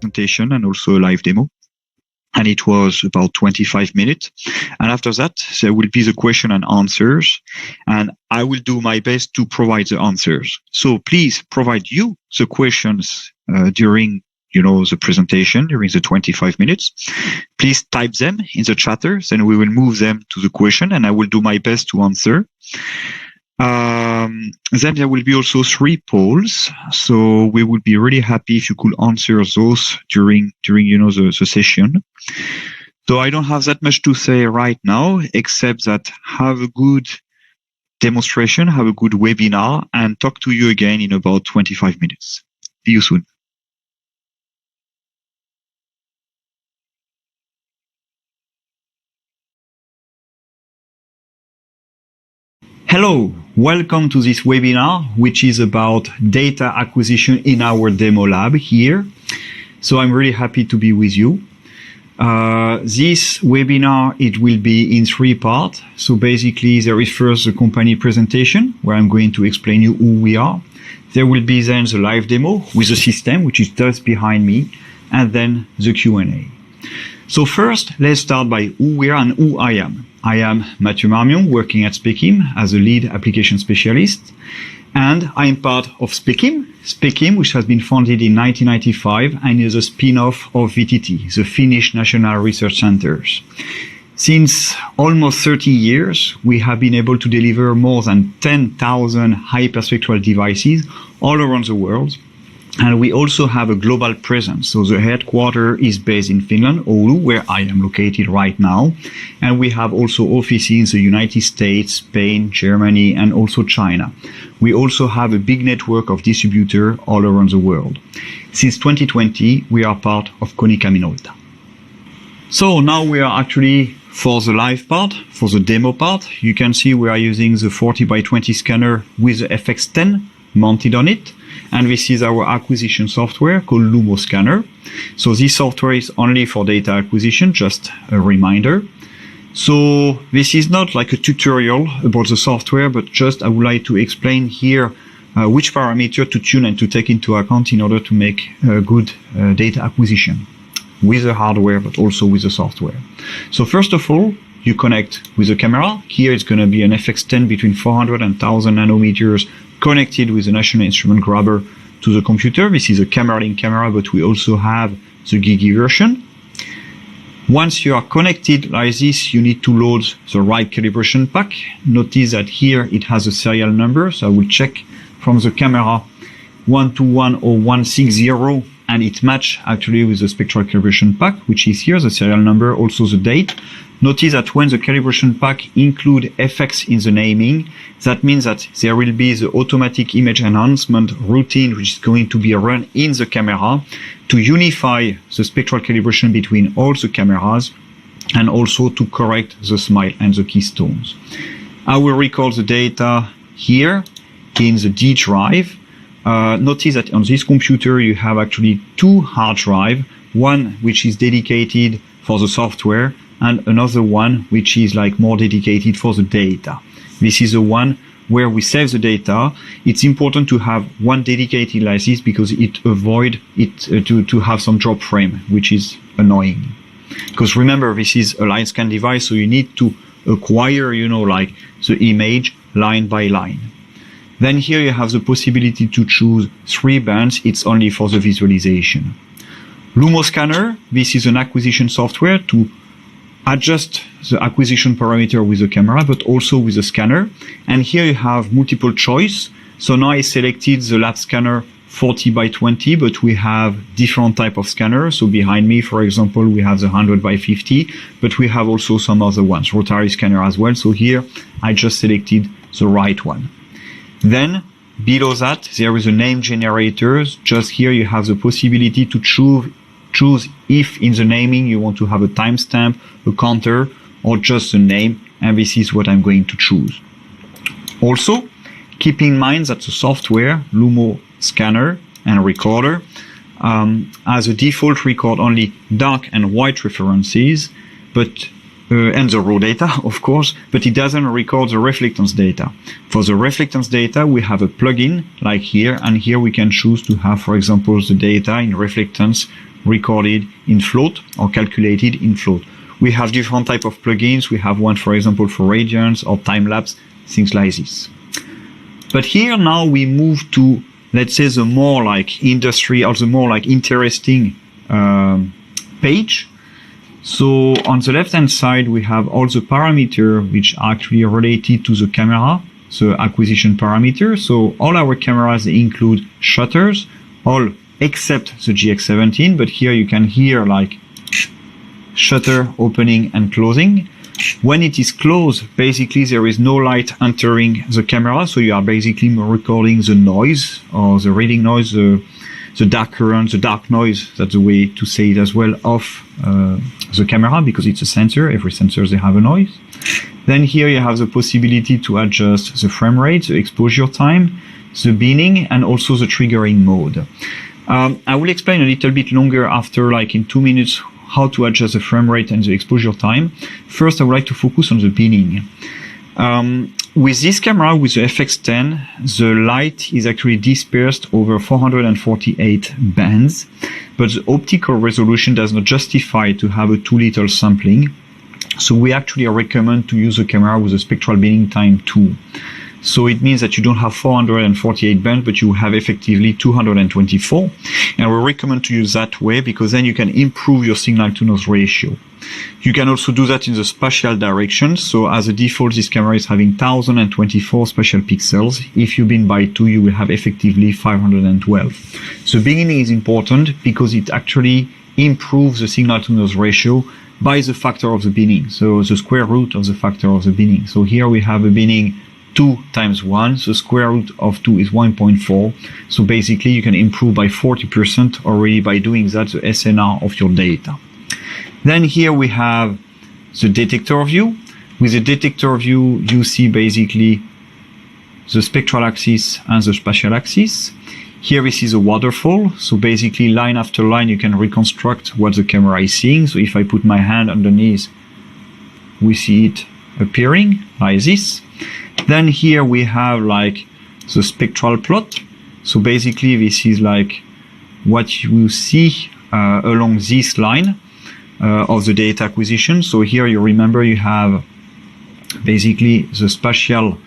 presentation and also a live demo. And it was about 25 minutes. And after that, there will be the question and answers. And I will do my best to provide the answers. So please provide you the questions during the presentation, during the 25 minutes. Please type them in the chatter, then we will move them to the question and I will do my best to answer. Then there will be also 3 polls. So we would be really happy if you could answer those during the session. So I don't have that much to say right now, except that have a good demonstration, have a good webinar, and talk to you again in about 25 minutes. See you soon. Hello, welcome to this webinar, which is about data acquisition in our demo lab here. So I'm really happy to be with you. This webinar, it will be in 3 parts. So basically, there is first the company presentation, where I'm going to explain you who we are. There will be then the live demo with the system, which is just behind me, and then the Q&A. So first, let's start by who we are and who I am. I am Mathieu Marmion, working at Specim as a lead application specialist, and I'm part of Specim, which has been founded in 1995 and is a spin-off of VTT, the Finnish National Research Centers. Since almost 30 years, we have been able to deliver more than 10,000 hyperspectral devices all around the world. And we also have a global presence. So the headquarters is based in Finland, Oulu, where I am located right now. And we have also offices in the United States, Spain, Germany, and also China. We also have a big network of distributors all around the world. Since 2020, we are part of Konica Minolta. So now we are actually for the live part, for the demo part. You can see we are using the 40x20 scanner with the FX10 mounted on it. And this is our acquisition software called Lumo Scanner. So this software is only for data acquisition, just a reminder. So this is not like a tutorial about the software, but just I would like to explain here which parameter to tune and to take into account in order to make good data acquisition with the hardware, but also with the software. So first of all, you connect with the camera. Here it's going to be an FX10 between 400 and 1000 nanometers connected with the National Instrument Grabber to the computer. This is a camera link camera, but we also have the Gigi version. Once you are connected like this, you need to load the right calibration pack. Notice that here it has a serial number, so I will check from the camera 12100160, and it matches actually with the spectral calibration pack, which is here, the serial number, also the date. Notice that when the calibration pack includes FX in the naming, that means that there will be the automatic image enhancement routine, which is going to be run in the camera to unify the spectral calibration between all the cameras and also to correct the smile and the keystones. I will record the data here in the D drive. Notice that on this computer you have actually 2 hard drives, one which is dedicated for the software and another one which is like more dedicated for the data. This is the one where we save the data. It's important to have one dedicated like this because it avoids it to have some drop frame, which is annoying. Because remember, this is a line scan device, so you need to acquire, like the image line by line. Then here you have the possibility to choose 3 bands. It's only for the visualization. Lumo Scanner, this is an acquisition software to adjust the acquisition parameter with the camera, but also with the scanner. And here you have multiple choice. So now I selected the lab scanner 40x20, but we have different type of scanners. So behind me, for example, we have the 100x50, but we have also some other ones, rotary scanner as well. So here I just selected the right one. Then below that, there is a name generator. Just here you have the possibility to choose if in the naming you want to have a timestamp, a counter, or just the name, and this is what I'm going to choose. Also, keep in mind that the software, Lumo Scanner and Recorder, as a default record only dark and white references, but and the raw data, of course, but it doesn't record the reflectance data. For the reflectance data, we have a plugin like here, and here we can choose to have, for example, the data in reflectance recorded in float or calculated in float. We have different type of plugins. We have one, for example, for radians or time-lapse, things like this. But here now we move to, let's say, the more like industry or the more like interesting page. So on the left-hand side, we have all the parameters which are actually related to the camera, the acquisition parameter. So all our cameras, they include shutters, all except the GX17, but here you can hear like shutter opening and closing. When it is closed, basically there is no light entering the camera, so you are basically recording the noise or the reading noise, the dark current, the dark noise, that's the way to say it as well, of the camera, because it's a sensor. Every sensor, they have a noise. Then here you have the possibility to adjust the frame rate, the exposure time, the binning, and also the triggering mode. I will explain a little bit longer after, like in 2 minutes, how to adjust the frame rate and the exposure time. First, I would like to focus on the binning. With this camera, with the FX10, the light is actually dispersed over 448 bands, but the optical resolution does not justify to have a too little sampling. So we actually recommend to use the camera with a spectral binning time 2. So it means that you don't have 448 bands, but you have effectively 224. And we recommend to use that way because then you can improve your signal to noise ratio. You can also do that in the spatial direction. So as a default, this camera is having 1024 spatial pixels. If you bin by 2, you will have effectively 512. So binning is important because it actually improves the signal to noise ratio by the factor of the binning. So the square root of the factor of the binning. So here we have a binning 2 times 1, the square root of 2 is 1.4. So basically you can improve by 40% already by doing that the SNR of your data. Then here we have the detector view. With the detector view, you see basically the spectral axis and the spatial axis. Here we see the waterfall. So basically line after line, you can reconstruct what the camera is seeing. So if I put my hand underneath, we see it appearing like this. Then here we have like the spectral plot. So basically this is like what you see along this line of the data acquisition. So here you remember you have basically the spatial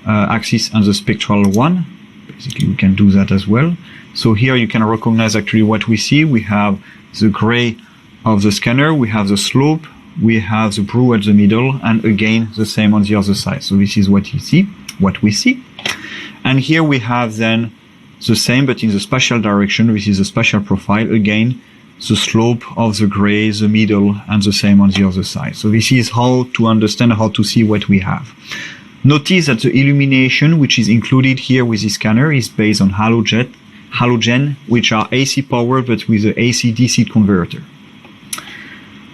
axis and the spectral one. Basically we can do that as well. So here you can recognize actually what we see. We have the gray of the scanner, we have the slope, we have the blue at the middle, and again the same on the other side. So this is what you see, what we see. And here we have then the same, but in the spatial direction. This is the spatial profile. Again, the slope of the gray, the middle, and the same on the other side. So this is how to understand, how to see what we have. Notice that the illumination which is included here with this scanner is based on halogen, which are AC powered, but with the AC DC converter.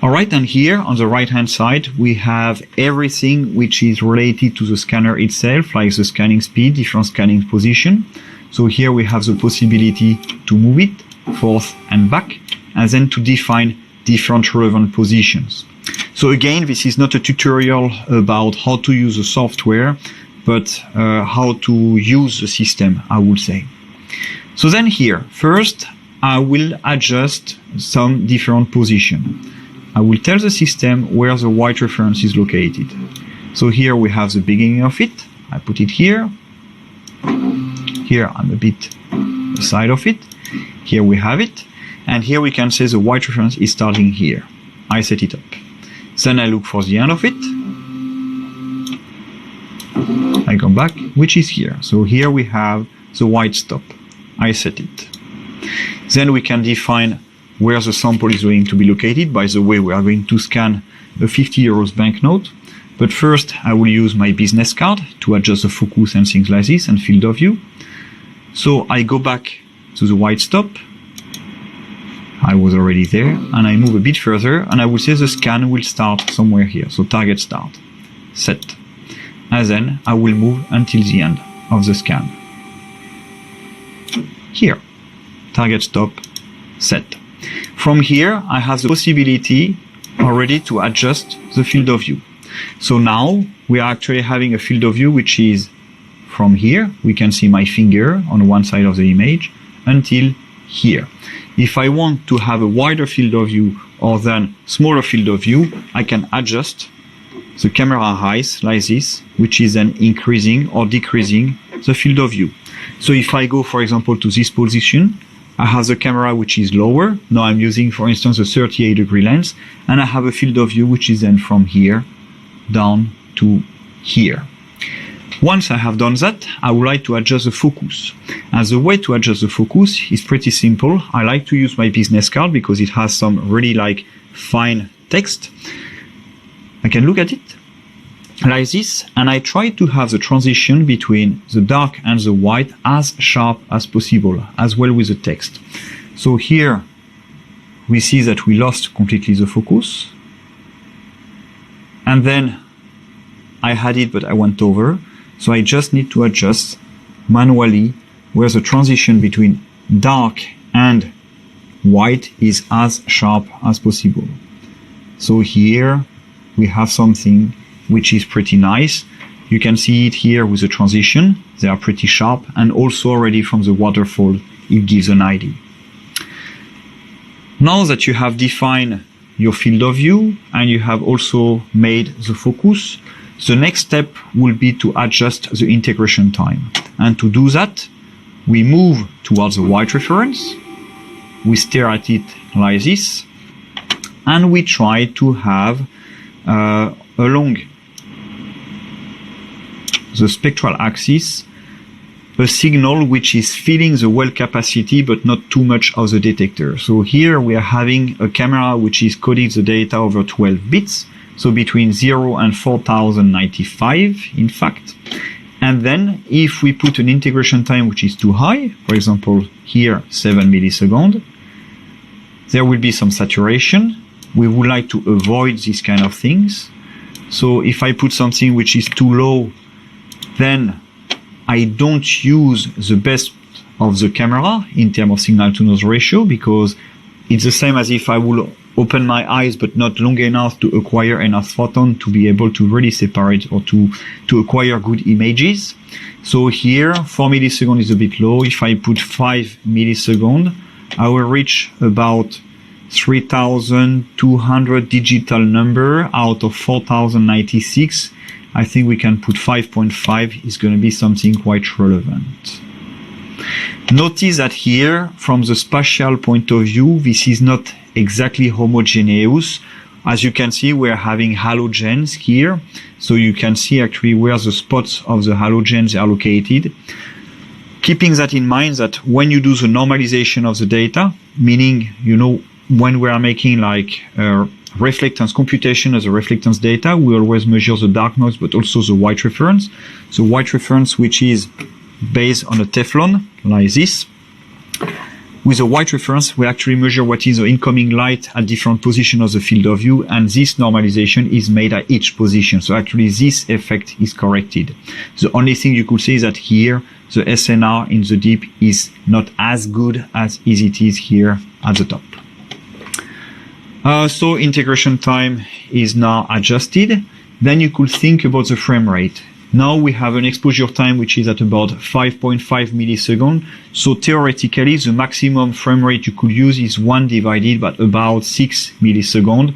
Alright, and here on the right hand side we have everything which is related to the scanner itself, like the scanning speed, different scanning position. So here we have the possibility to move it forth and back, and then to define different relevant positions. So again, this is not a tutorial about how to use the software, but how to use the system, I would say. So then here, first I will adjust some different position. I will tell the system where the white reference is located. So here we have the beginning of it. I put it here. Here I'm a bit aside of it. Here we have it. And here we can say the white reference is starting here. I set it up. Then I look for the end of it. I come back, which is here. So here we have the white stop. I set it. Then we can define where the sample is going to be located. By the way, we are going to scan a 50 euros banknote. But first, I will use my business card to adjust the focus and things like this and field of view. So I go back to the white stop. I was already there, and I move a bit further, and I will say the scan will start somewhere here. So target start, set. And then I will move until the end of the scan. Here, target stop, set. From here, I have the possibility already to adjust the field of view. So now we are actually having a field of view which is from here. We can see my finger on one side of the image until here. If I want to have a wider field of view or then smaller field of view, I can adjust the camera eyes like this, which is then increasing or decreasing the field of view. So if I go, for example, to this position, I have the camera which is lower. Now I'm using, for instance, a 38-degree lens, and I have a field of view which is then from here down to here. Once I have done that, I would like to adjust the focus. And the way to adjust the focus is pretty simple. I like to use my business card because it has some really like fine text. I can look at it like this, and I try to have the transition between the dark and the white as sharp as possible, as well with the text. So here we see that we lost completely the focus. And then I had it, but I went over. So I just need to adjust manually where the transition between dark and white is as sharp as possible. So here we have something which is pretty nice. You can see it here with the transition. They are pretty sharp, and also already from the waterfall, it gives an idea. Now that you have defined your field of view and you have also made the focus, the next step will be to adjust the integration time. And to do that, we move towards the white reference, we stare at it like this, and we try to have along the spectral axis a signal which is filling the well capacity but not too much of the detector. So here we are having a camera which is coding the data over 12 bits, so between 0 and 4095 in fact. And then if we put an integration time which is too high, for example here 7 milliseconds, there will be some saturation. We would like to avoid these kind of things. So if I put something which is too low, then I don't use the best of the camera in terms of signal to noise ratio, because it's the same as if I would open my eyes but not long enough to acquire enough photon to be able to really separate or to acquire good images. So here 4 milliseconds is a bit low. If I put 5 milliseconds, I will reach about 3200 digital number out of 4096. I think we can put 5.5 is going to be something quite relevant. Notice that here, from the spatial point of view, this is not exactly homogeneous. As you can see, we're having halogens here. So you can see actually where the spots of the halogens are located. Keeping that in mind, that when you do the normalization of the data, meaning, you know, when we are making like reflectance computation as a reflectance data, we always measure the dark noise but also the white reference. So white reference which is based on a Teflon like this. With a white reference, we actually measure what is the incoming light at different positions of the field of view, and this normalization is made at each position. So actually this effect is corrected. The only thing you could say is that here the SNR in the deep is not as good as it is here at the top. So integration time is now adjusted. Then you could think about the frame rate. Now we have an exposure time which is at about 5.5 milliseconds. So theoretically, the maximum frame rate you could use is 1 divided by about 6 milliseconds.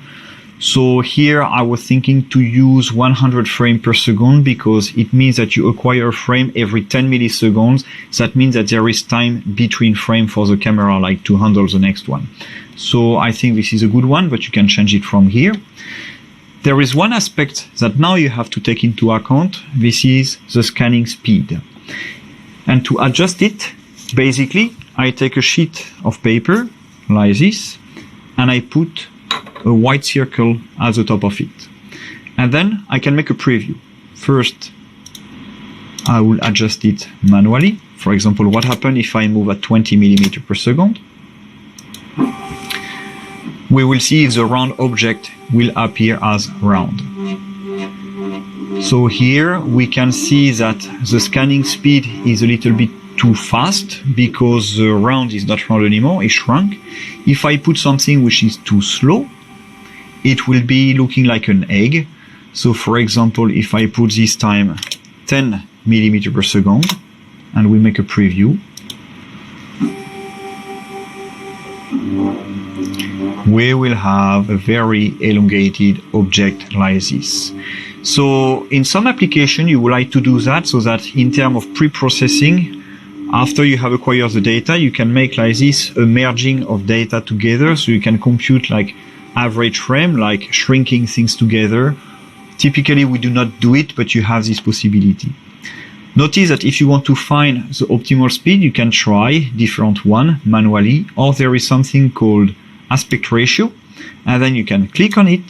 So here I was thinking to use 100 frames per second, because it means that you acquire a frame every 10 milliseconds. That means that there is time between frames for the camera, like to handle the next one. So I think this is a good one, but you can change it from here. There is one aspect that now you have to take into account. This is the scanning speed. And to adjust it, basically, I take a sheet of paper like this, and I put a white circle at the top of it. And then I can make a preview. First, I will adjust it manually. For example, what happens if I move at 20 millimeters per second? We will see if the round object will appear as round. So here we can see that the scanning speed is a little bit too fast because the round is not round anymore, it shrunk. If I put something which is too slow, it will be looking like an egg. So for example, if I put this time 10 millimeters per second and we make a preview, we will have a very elongated object like this. So in some application, you would like to do that so that in terms of pre-processing, after you have acquired the data, you can make like this a merging of data together. So you can compute like average frame, like shrinking things together. Typically, we do not do it, but you have this possibility. Notice that if you want to find the optimal speed, you can try different one manually, or there is something called aspect ratio, and then you can click on it,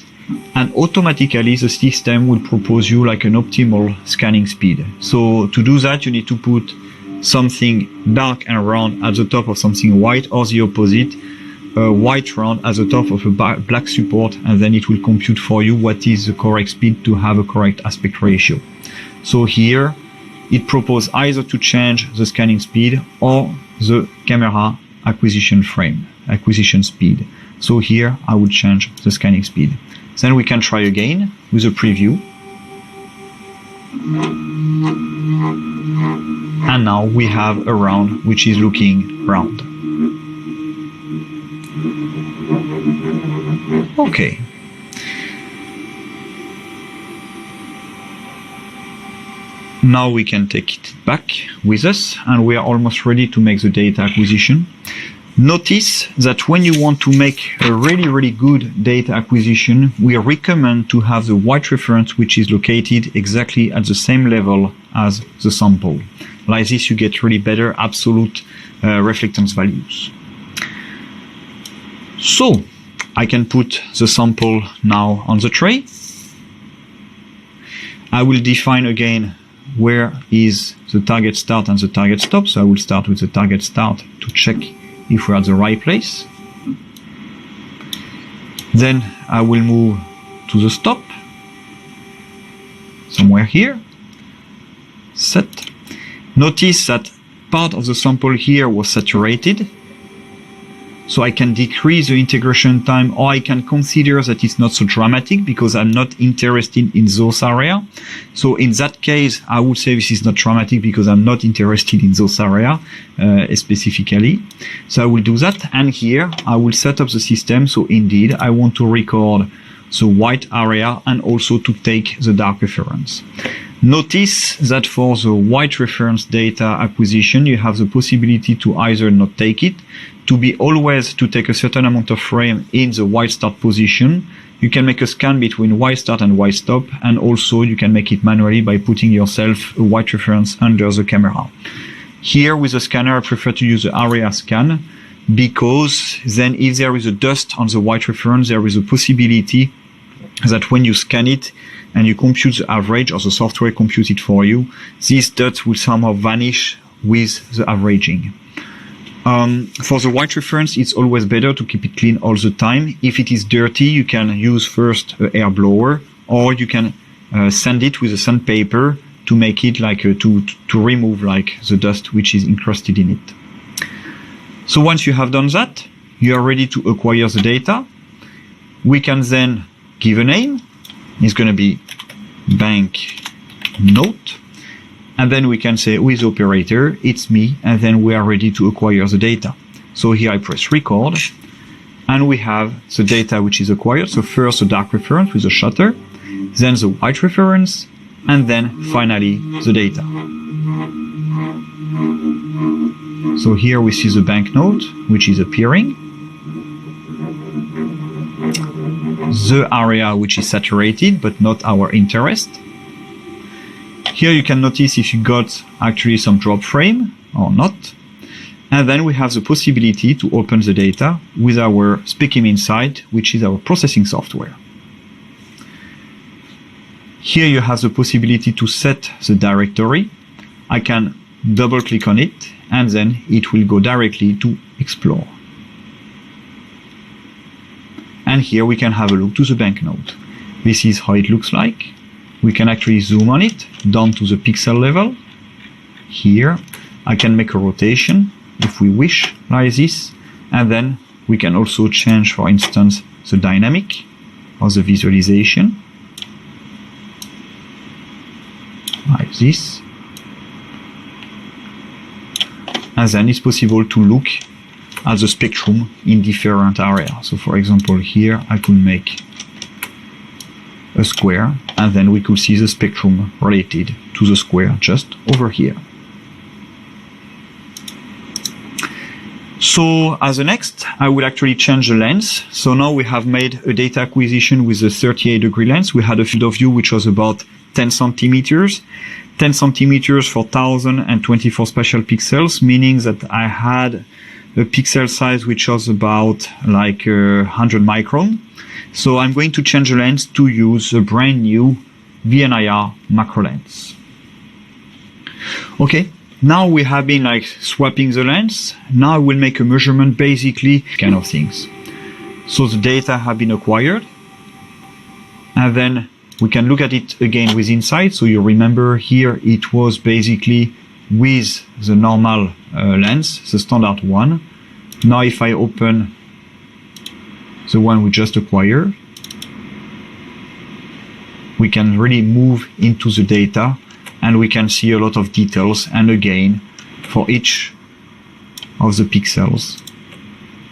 and automatically the system will propose you like an optimal scanning speed. So to do that, you need to put something dark and round at the top of something white, or the opposite, a white round at the top of a black support, and then it will compute for you what is the correct speed to have a correct aspect ratio. So here it proposes either to change the scanning speed or the camera acquisition speed. So here I would change the scanning speed. Then we can try again with a preview. And now we have a round which is looking round. Okay. Now we can take it back with us, and we are almost ready to make the data acquisition. Notice that when you want to make a really good data acquisition, we recommend to have the white reference which is located exactly at the same level as the sample. Like this you get really better absolute reflectance values. So I can put the sample now on the tray. I will define again where is the target start and the target stop. So I will start with the target start to check if we're at the right place. Then I will move to the stop, somewhere here, set. Notice that part of the sample here was saturated. So I can decrease the integration time, or I can consider that it's not so dramatic because I'm not interested in those areas. So in that case, I would say this is not dramatic because I'm not interested in those areas specifically. So I will do that. And here I will set up the system. So indeed, I want to record the white area and also to take the dark reference. Notice that for the white reference data acquisition, you have the possibility to either not take it, to be always to take a certain amount of frame in the white start position. You can make a scan between white start and white stop, and also you can make it manually by putting yourself a white reference under the camera. Here with the scanner, I prefer to use the area scan, because then if there is a dust on the white reference, there is a possibility that when you scan it and you compute the average, or the software computes it for you, these dots will somehow vanish with the averaging. For the white reference, it's always better to keep it clean all the time. If it is dirty, you can use first an air blower, or you can sand it with a sandpaper to make it like to remove like the dust which is encrusted in it. So once you have done that, you are ready to acquire the data. We can then give a name. It's going to be bank note. And then we can say with operator, it's me, and then we are ready to acquire the data. So here I press record, and we have the data which is acquired. So first the dark reference with the shutter, then the white reference, and then finally the data. So here we see the banknote which is appearing, the area which is saturated but not our interest. Here you can notice if you got actually some drop frame or not. And then we have the possibility to open the data with our Specim inside, which is our processing software. Here you have the possibility to set the directory. I can double click on it, and then it will go directly to Explore. And here we can have a look to the banknote. This is how it looks like. We can actually zoom on it down to the pixel level. Here I can make a rotation if we wish, like this. And then we can also change, for instance, the dynamic or the visualization, like this. And then it's possible to look at the spectrum in different areas. So for example, here I could make a square, and then we could see the spectrum related to the square just over here. So as a next, I will actually change the lens. So now we have made a data acquisition with a 38-degree lens. We had a field of view which was about 10 centimeters. 10 centimeters for 1024 spatial pixels, meaning that I had a pixel size which was about like 100 micron. So I'm going to change the lens to use a brand new VNIR macro lens. Okay. Now we have been like swapping the lens. Now I will make a measurement, basically kind of things. So the data have been acquired, and then we can look at it again with insight. So you remember here it was basically with the normal lens, the standard one. Now if I open the one we just acquired, we can really move into the data, and we can see a lot of details. And again, for each of the pixels,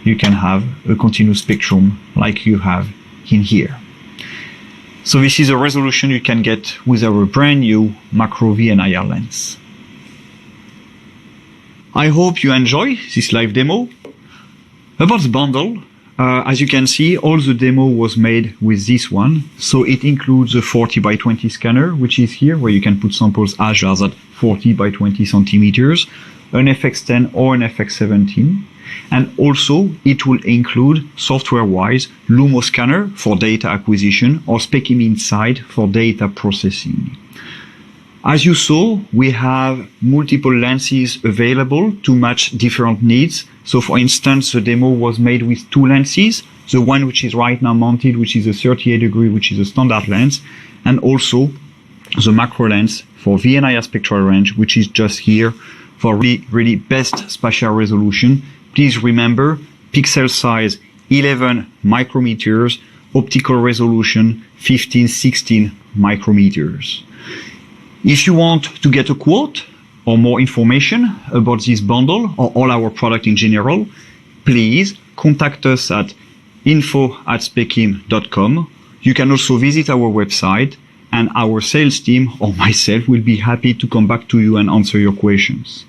you can have a continuous spectrum like you have in here. So this is a resolution you can get with our brand new macro VNIR lens. I hope you enjoy this live demo. About the bundle, as you can see, all the demo was made with this one. So it includes a 40 by 20 scanner, which is here, where you can put samples as large as 40 by 20 centimeters, an FX10 or an FX17. And also it will include software-wise Lumo scanner for data acquisition or Specim Inside for data processing. As you saw, we have multiple lenses available to match different needs. So for instance, the demo was made with two lenses, the one which is right now mounted, which is a 38-degree, which is a standard lens, and also the macro lens for VNIR spectral range, which is just here for really best spatial resolution. Please remember, pixel size 11 micrometers, optical resolution 15-16 micrometers. If you want to get a quote or more information about this bundle or all our product in general, please contact us at info@specim.com. You can also visit our website, and our sales team or myself will be happy to come back to you and answer your questions.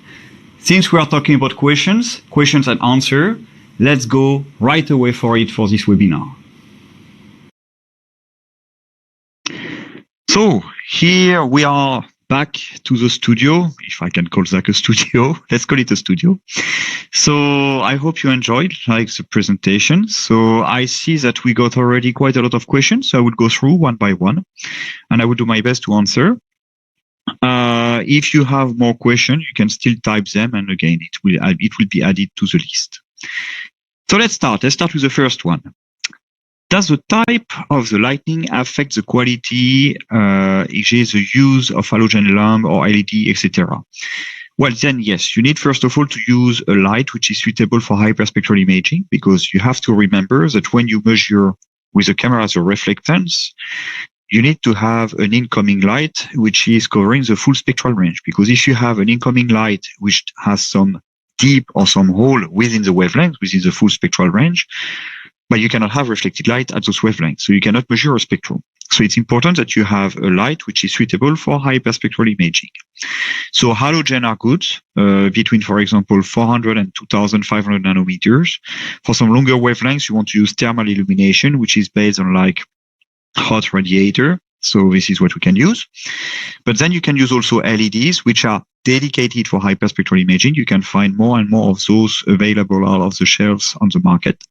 Since we are talking about questions and answer, let's go right away for it for this webinar. So here we are back to the studio, if I can call that a studio. Let's call it a studio. So I hope you enjoyed the presentation. So I see that we got already quite a lot of questions. So I will go through one by one, and I will do my best to answer. If you have more questions, you can still type them, and again, it will be added to the list. So let's start. Let's start with the first one. Does the type of the lighting affect the quality, e.g. the use of halogen lamp or LED, etc.? Well, then yes, you need first of all to use a light which is suitable for hyperspectral imaging, because you have to remember that when you measure with the camera the reflectance, you need to have an incoming light which is covering the full spectral range. Because if you have an incoming light which has some dip or some hole within the wavelength, within the full spectral range, but you cannot have reflected light at those wavelengths, so you cannot measure a spectrum. So it's important that you have a light which is suitable for hyperspectral imaging. So halogen are good, between, for example, 400 and 2500 nanometers. For some longer wavelengths, you want to use thermal illumination, which is based on hot radiator. So this is what we can use. But then you can use also LEDs, which are dedicated for hyperspectral imaging. You can find more and more of those available out of the shelves on the market.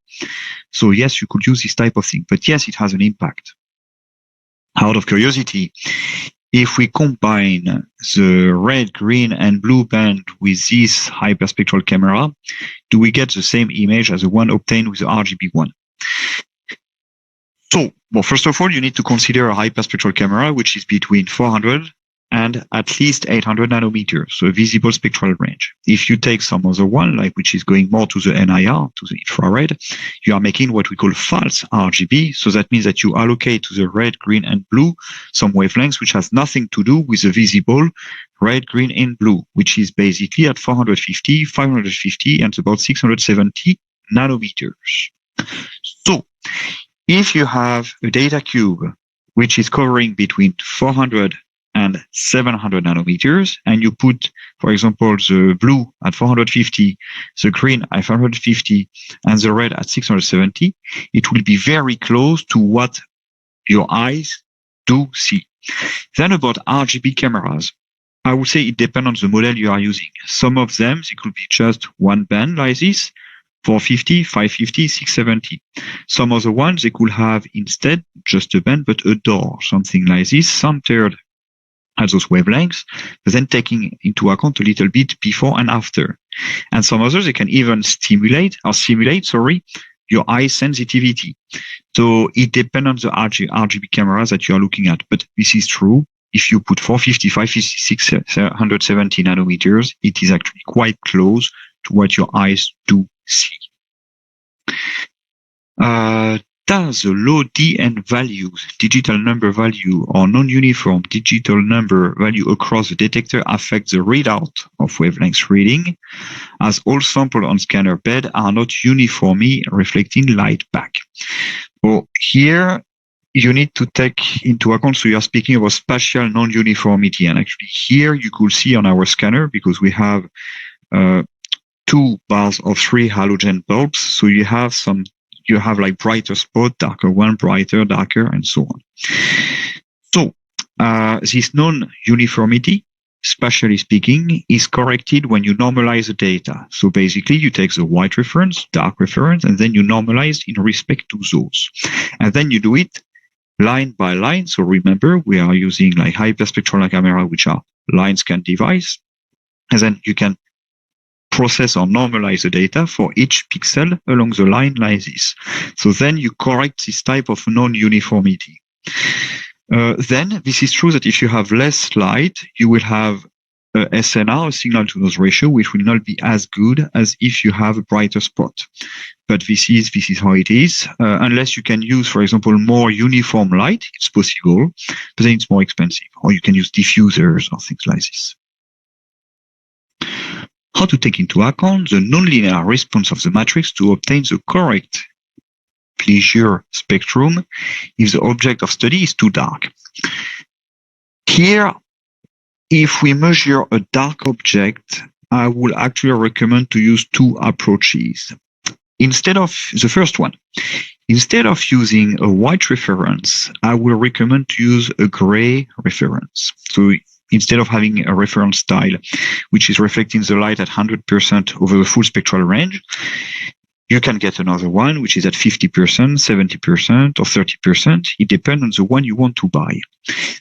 So yes, you could use this type of thing, but yes, it has an impact. Out of curiosity, if we combine the red, green, and blue band with this hyperspectral camera, do we get the same image as the one obtained with the RGB one? So, well, first of all, you need to consider a hyperspectral camera, which is between 400 and at least 800 nanometers, so a visible spectral range. If you take some other one, like which is going more to the NIR, to the infrared, you are making what we call false RGB. So that means that you allocate to the red, green, and blue some wavelengths which has nothing to do with the visible red, green, and blue, which is basically at 450, 550, and about 670 nanometers. So if you have a data cube which is covering between 400 and 700 nanometers, and you put, for example, the blue at 450, the green at 550, and the red at 670, it will be very close to what your eyes do see. Then about RGB cameras, I would say it depends on the model you are using. Some of them, it could be just one band like this, 450, 550, 670. Some other ones, they could have instead just a band, but a door, something like this, centered at those wavelengths, but then taking into account a little bit before and after. And some others, they can even simulate your eye sensitivity. So it depends on the RGB cameras that you are looking at. But this is true. If you put 450, 550, 670 nanometers, it is actually quite close to what your eyes do see. Does the low DN values, digital number value, or non-uniform digital number value across the detector affect the readout of wavelength reading, as all samples on scanner bed are not uniformly reflecting light back? Well, here you need to take into account, so you are speaking about spatial non-uniformity, and actually here you could see on our scanner, because we have 2 bars of 3 halogen bulbs, so you have like brighter spot, darker one, brighter, darker, and so on. So this non-uniformity, spatially speaking, is corrected when you normalize the data. So basically you take the white reference, dark reference, and then you normalize in respect to those. And then you do it line by line. So remember, we are using like hyperspectral camera, which are line scan device. And then you can process or normalize the data for each pixel along the line like this. So then you correct this type of non-uniformity. Then this is true that if you have less light, you will have a SNR, a signal to noise ratio, which will not be as good as if you have a brighter spot. But this is how it is. Unless you can use, for example, more uniform light, it's possible, but then it's more expensive. Or you can use diffusers or things like this. How to take into account the nonlinear response of the matrix to obtain the correct pleasure spectrum if the object of study is too dark. Here, if we measure a dark object, I would actually recommend to use 2 approaches. Instead of the first one, instead of using a white reference, I will recommend to use a gray reference. So instead of having a reference style, which is reflecting the light at 100% over the full spectral range, you can get another one, which is at 50%, 70%, or 30%. It depends on the one you want to buy.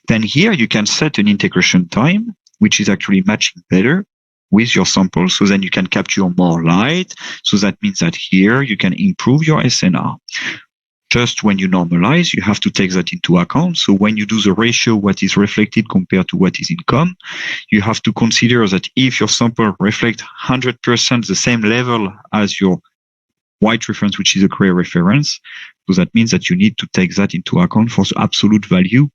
Then here you can set an integration time, which is actually matching better with your sample. So then you can capture more light. So that means that here you can improve your SNR. Just when you normalize, you have to take that into account. So when you do the ratio, what is reflected compared to what is in COM, you have to consider that if your sample reflects 100% the same level as your white reference, which is a gray reference, so that means that you need to take that into account for the absolute value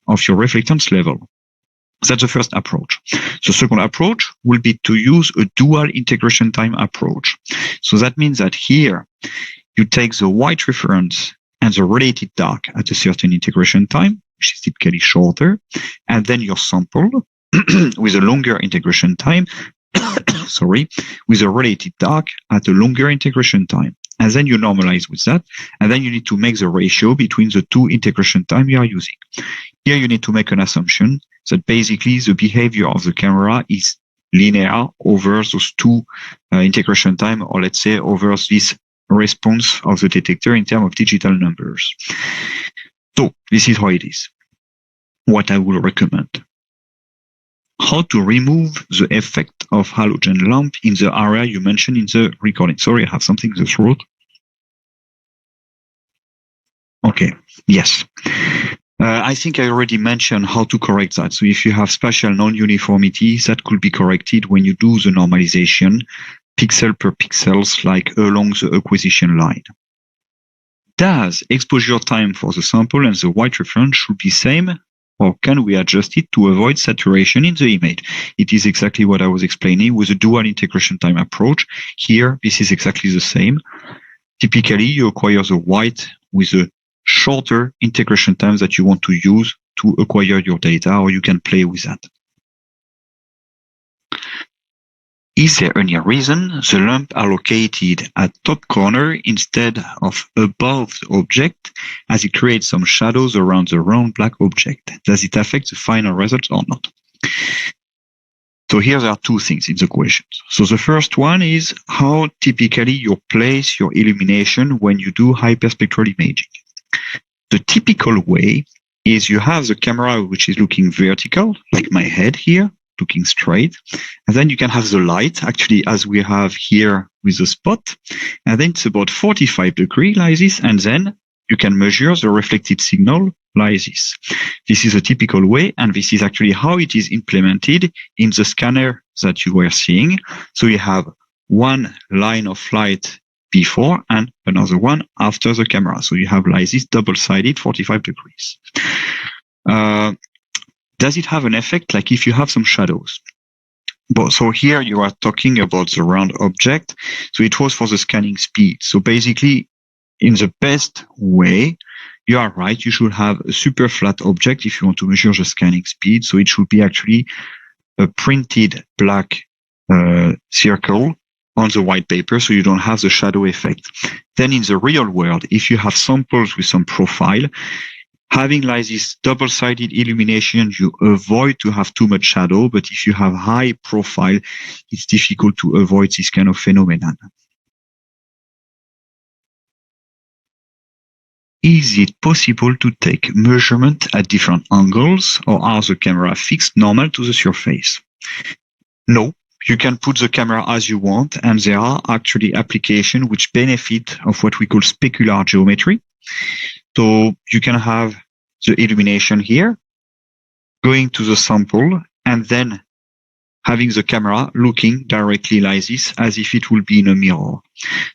of your reflectance level. That's the first approach. The second approach will be to use a dual integration time approach. So that means that here you take the white reference and the related dark at a certain integration time, which is typically shorter, and then your sample with a longer integration time, with a related dark at a longer integration time. And then you normalize with that, and then you need to make the ratio between the 2 integration time you are using. Here you need to make an assumption that basically the behavior of the camera is linear over those 2 integration time, or let's say over this response of the detector in terms of digital numbers. So this is how it is. What I will recommend. How to remove the effect of halogen lamp in the area you mentioned in the recording. Sorry, I have something in the throat. Okay, yes. I think I already mentioned how to correct that. So if you have spatial non-uniformities, that could be corrected when you do the normalization, pixel per pixels, like along the acquisition line. Does exposure time for the sample and the white reference should be same, or can we adjust it to avoid saturation in the image? It is exactly what I was explaining with the dual integration time approach. Here, this is exactly the same. Typically, you acquire the white with a shorter integration time that you want to use to acquire your data, or you can play with that. Is there any reason the lamp allocated at top corner instead of above the object, as it creates some shadows around the round black object? Does it affect the final result or not? So here there are two things in the question. So the first one is how typically you place your illumination when you do hyperspectral imaging. The typical way is you have the camera which is looking vertical, like my head here, looking straight. And then you can have the light, actually, as we have here with the spot. And then it's about 45 degrees like this. And then you can measure the reflected signal like this. This is a typical way. And this is actually how it is implemented in the scanner that you were seeing. So you have one line of light before and another one after the camera. So you have like this double-sided 45 degrees. Does it have an effect like if you have some shadows? But so here you are talking about the round object. So it was for the scanning speed. So basically, in the best way, you are right. You should have a super flat object if you want to measure the scanning speed. So it should be actually a printed black circle on the white paper, so you don't have the shadow effect. Then in the real world, if you have samples with some profile, having like this double-sided illumination, you avoid to have too much shadow, but if you have high profile, it's difficult to avoid this kind of phenomenon. Is it possible to take measurement at different angles, or are the camera fixed normal to the surface? No. You can put the camera as you want, and there are actually applications which benefit of what we call specular geometry. So you can have the illumination here, going to the sample, and then having the camera looking directly like this, as if it will be in a mirror.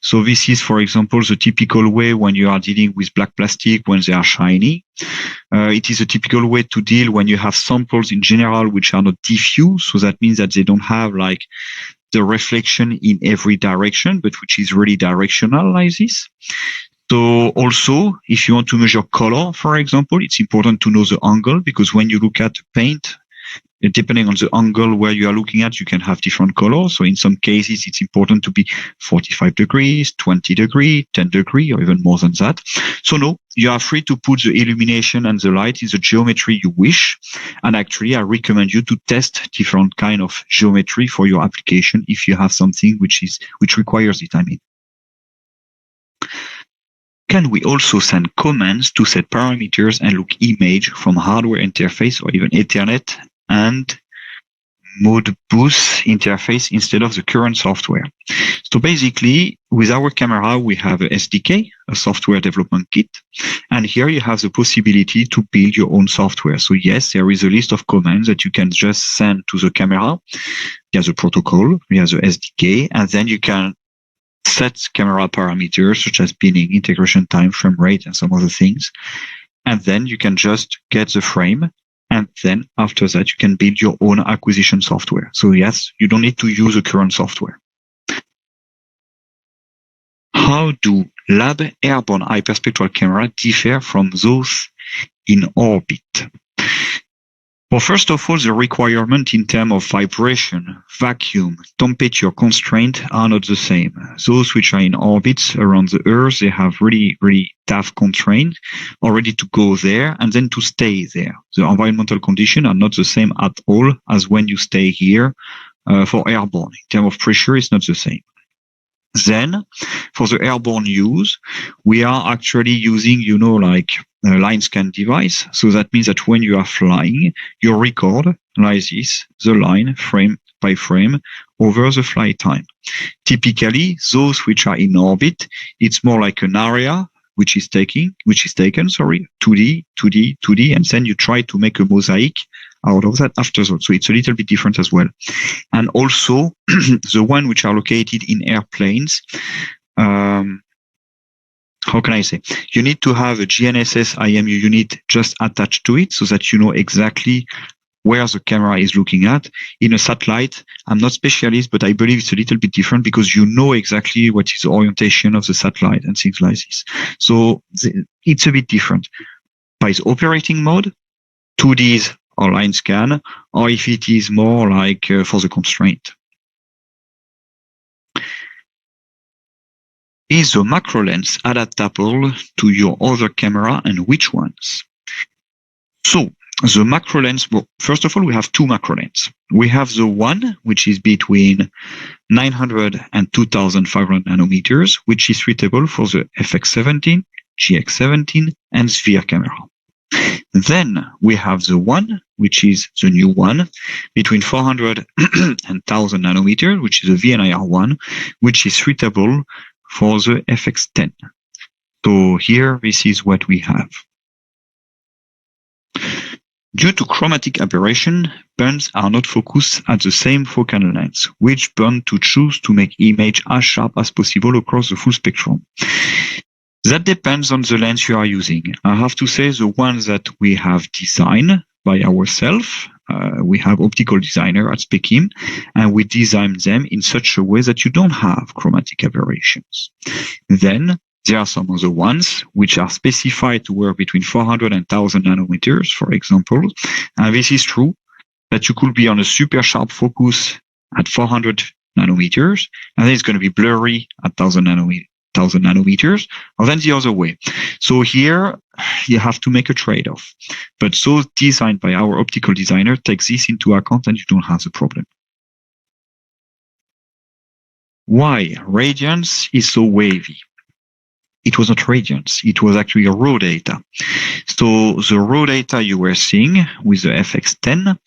So this is, for example, the typical way when you are dealing with black plastic when they are shiny. It is a typical way to deal when you have samples in general which are not diffuse. So that means that they don't have like the reflection in every direction, but which is really directional like this. So also, if you want to measure color, for example, it's important to know the angle, because when you look at paint, depending on the angle where you are looking at, you can have different colors. So in some cases, it's important to be 45 degrees, 20 degrees, 10 degrees, or even more than that. So no, you are free to put the illumination and the light in the geometry you wish. And actually, I recommend you to test different kind of geometry for your application if you have something which requires it, I mean. Can we also send commands to set parameters and look image from hardware interface or even Ethernet and Modbus interface instead of the current software? So basically, with our camera, we have a SDK, a software development kit. And here you have the possibility to build your own software. So yes, there is a list of commands that you can just send to the camera via the protocol, via the SDK, and then you can set camera parameters such as binning, integration time, frame rate, and some other things. And then you can just get the frame. And then after that, you can build your own acquisition software. So yes, you don't need to use the current software. How do lab airborne hyperspectral camera differ from those in orbit? Well, first of all, the requirement in terms of vibration, vacuum, temperature constraint are not the same. Those which are in orbits around the Earth, they have really, really tough constraints already to go there and then to stay there. The environmental conditions are not the same at all as when you stay here for airborne. In terms of pressure, it's not the same. Then, for the airborne use, we are actually using, like a line scan device. So that means that when you are flying, you record like this, the line frame by frame over the flight time. Typically, those which are in orbit, it's more like an area which is taken, 2D, 2D, 2D, and then you try to make a mosaic out of that afterwards. So it's a little bit different as well. And also the one which are located in airplanes, how can I say? You need to have a GNSS IMU unit just attached to it so that you know exactly where the camera is looking at. In a satellite, I'm not specialist, but I believe it's a little bit different because you know exactly what is the orientation of the satellite and things like this. So it's a bit different. By the operating mode, 2Ds or line scan, or if it is more like for the constraint. Is the macro lens adaptable to your other camera, and which ones? So the macro lens, well, first of all, we have two macro lenses. We have the one which is between 900 and 2500 nanometers, which is suitable for the FX17, GX17, and sphere camera. Then we have the one, which is the new one, between 400 and 1000 nanometers, which is a VNIR1, which is suitable for the FX10. So here, this is what we have. Due to chromatic aberration, burns are not focused at the same focal length, which burn to choose to make image as sharp as possible across the full spectrum. That depends on the lens you are using. I have to say the ones that we have designed by ourselves, we have optical designer at Specim, and we design them in such a way that you don't have chromatic aberrations. Then there are some other ones which are specified to work between 400 and 1000 nanometers, for example. And this is true that you could be on a super sharp focus at 400 nanometers, and then it's going to be blurry at 1000 nanometers, or then the other way. So here you have to make a trade-off. But so designed by our optical designer takes this into account and you don't have the problem. Why radiance is so wavy? It was not radiance, it was actually raw data. So the raw data you were seeing with the FX10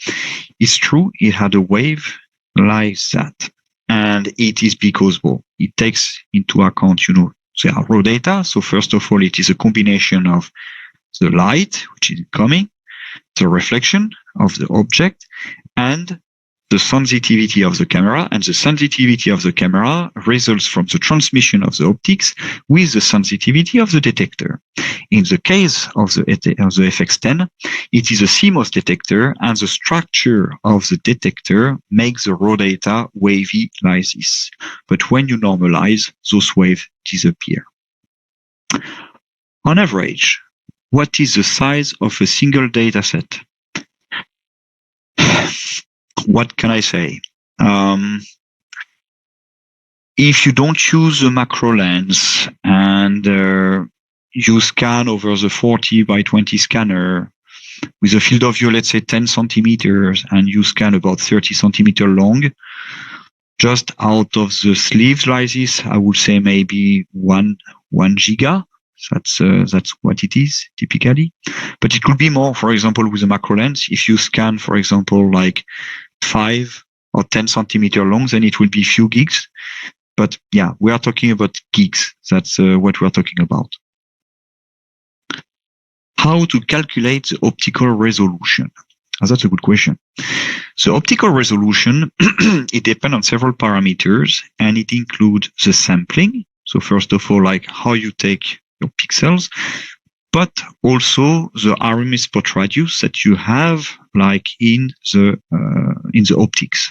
is true, it had a wave like that. And it is because, well, it takes into account, the raw data. So first of all, it is a combination of the light, which is coming, the reflection of the object, and the sensitivity of the camera. And the sensitivity of the camera results from the transmission of the optics with the sensitivity of the detector. In the case of the FX10, it is a CMOS detector, and the structure of the detector makes the raw data wavy like this. But when you normalize, those waves disappear. On average, what is the size of a single data set? What can I say? If you don't use a macro lens and you scan over the 40 by 20 scanner with a field of view, let's say 10 centimeters, and you scan about 30 centimeter long, just out of the sleeves like this, I would say maybe one giga. That's what it is typically. But it could be more, for example, with a macro lens. If you scan, for example, like 5 or 10 centimeter long, then it will be few gigs. But yeah, we are talking about gigs. That's what we are talking about. How to calculate the optical resolution? That's a good question. So optical resolution, it depends on several parameters, and it includes the sampling. So first of all, like how you take your pixels, but also the RMS spot radius that you have like in the optics.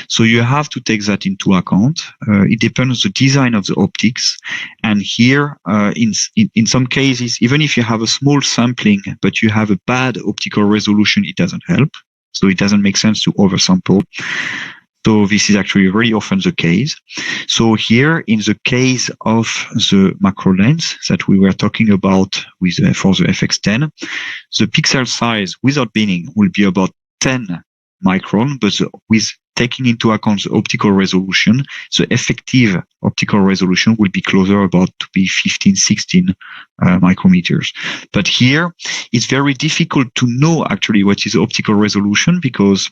So you have to take that into account. It depends on the design of the optics. And here, in some cases, even if you have a small sampling, but you have a bad optical resolution, it doesn't help. So it doesn't make sense to oversample. So this is actually very often the case. So here, in the case of the macro lens that we were talking about with for the FX10, the pixel size without binning will be about 10 micron, but with taking into account the optical resolution, the effective optical resolution will be closer about to be 15, 16 micrometers. But here, it's very difficult to know actually what is the optical resolution because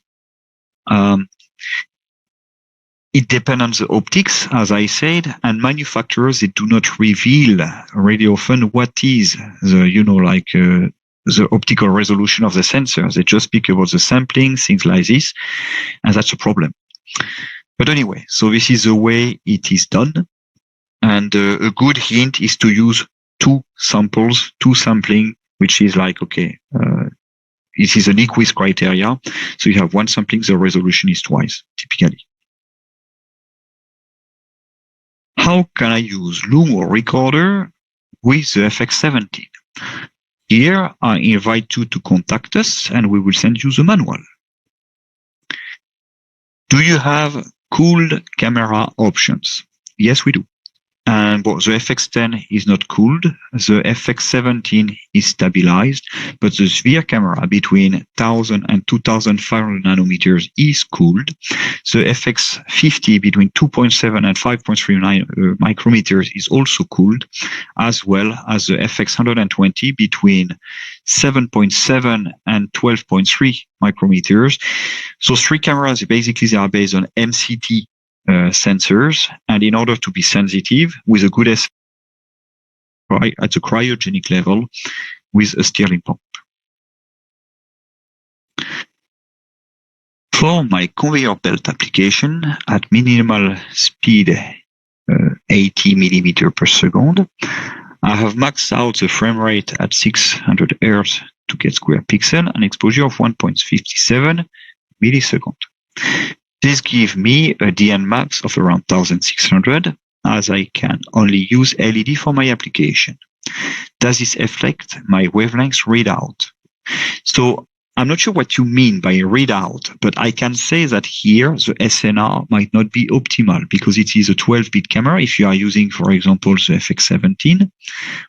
It depends on the optics, as I said, and manufacturers, they do not reveal very often what is the, the optical resolution of the sensor. They just speak about the sampling, things like this, and that's a problem. But anyway, so this is the way it is done. And a good hint is to use two samples, two sampling, which is like, okay, it is an equis criteria. So you have one sampling, the resolution is twice, typically. How can I use Lumo recorder with the FX17? Here, I invite you to contact us and we will send you the manual. Do you have cooled camera options? Yes, we do. And the FX10 is not cooled. The FX17 is stabilized, but the sphere camera between 1000 and 2500 nanometers is cooled. The FX50 between 2.7 and 5.39 micrometers is also cooled, as well as the FX120 between 7.7 and 12.3 micrometers. So three cameras, basically, they are based on MCT sensors, and in order to be sensitive with a good at the cryogenic level with a Stirling pump. For my conveyor belt application at minimal speed 80 millimeter per second, I have maxed out the frame rate at 600 Hz to get square pixel and exposure of 1.57 millisecond. This gives me a DN max of around 1600, as I can only use LED for my application. Does this affect my wavelengths readout? So I'm not sure what you mean by readout, but I can say that here the SNR might not be optimal because it is a 12-bit camera. If you are using, for example, the FX17,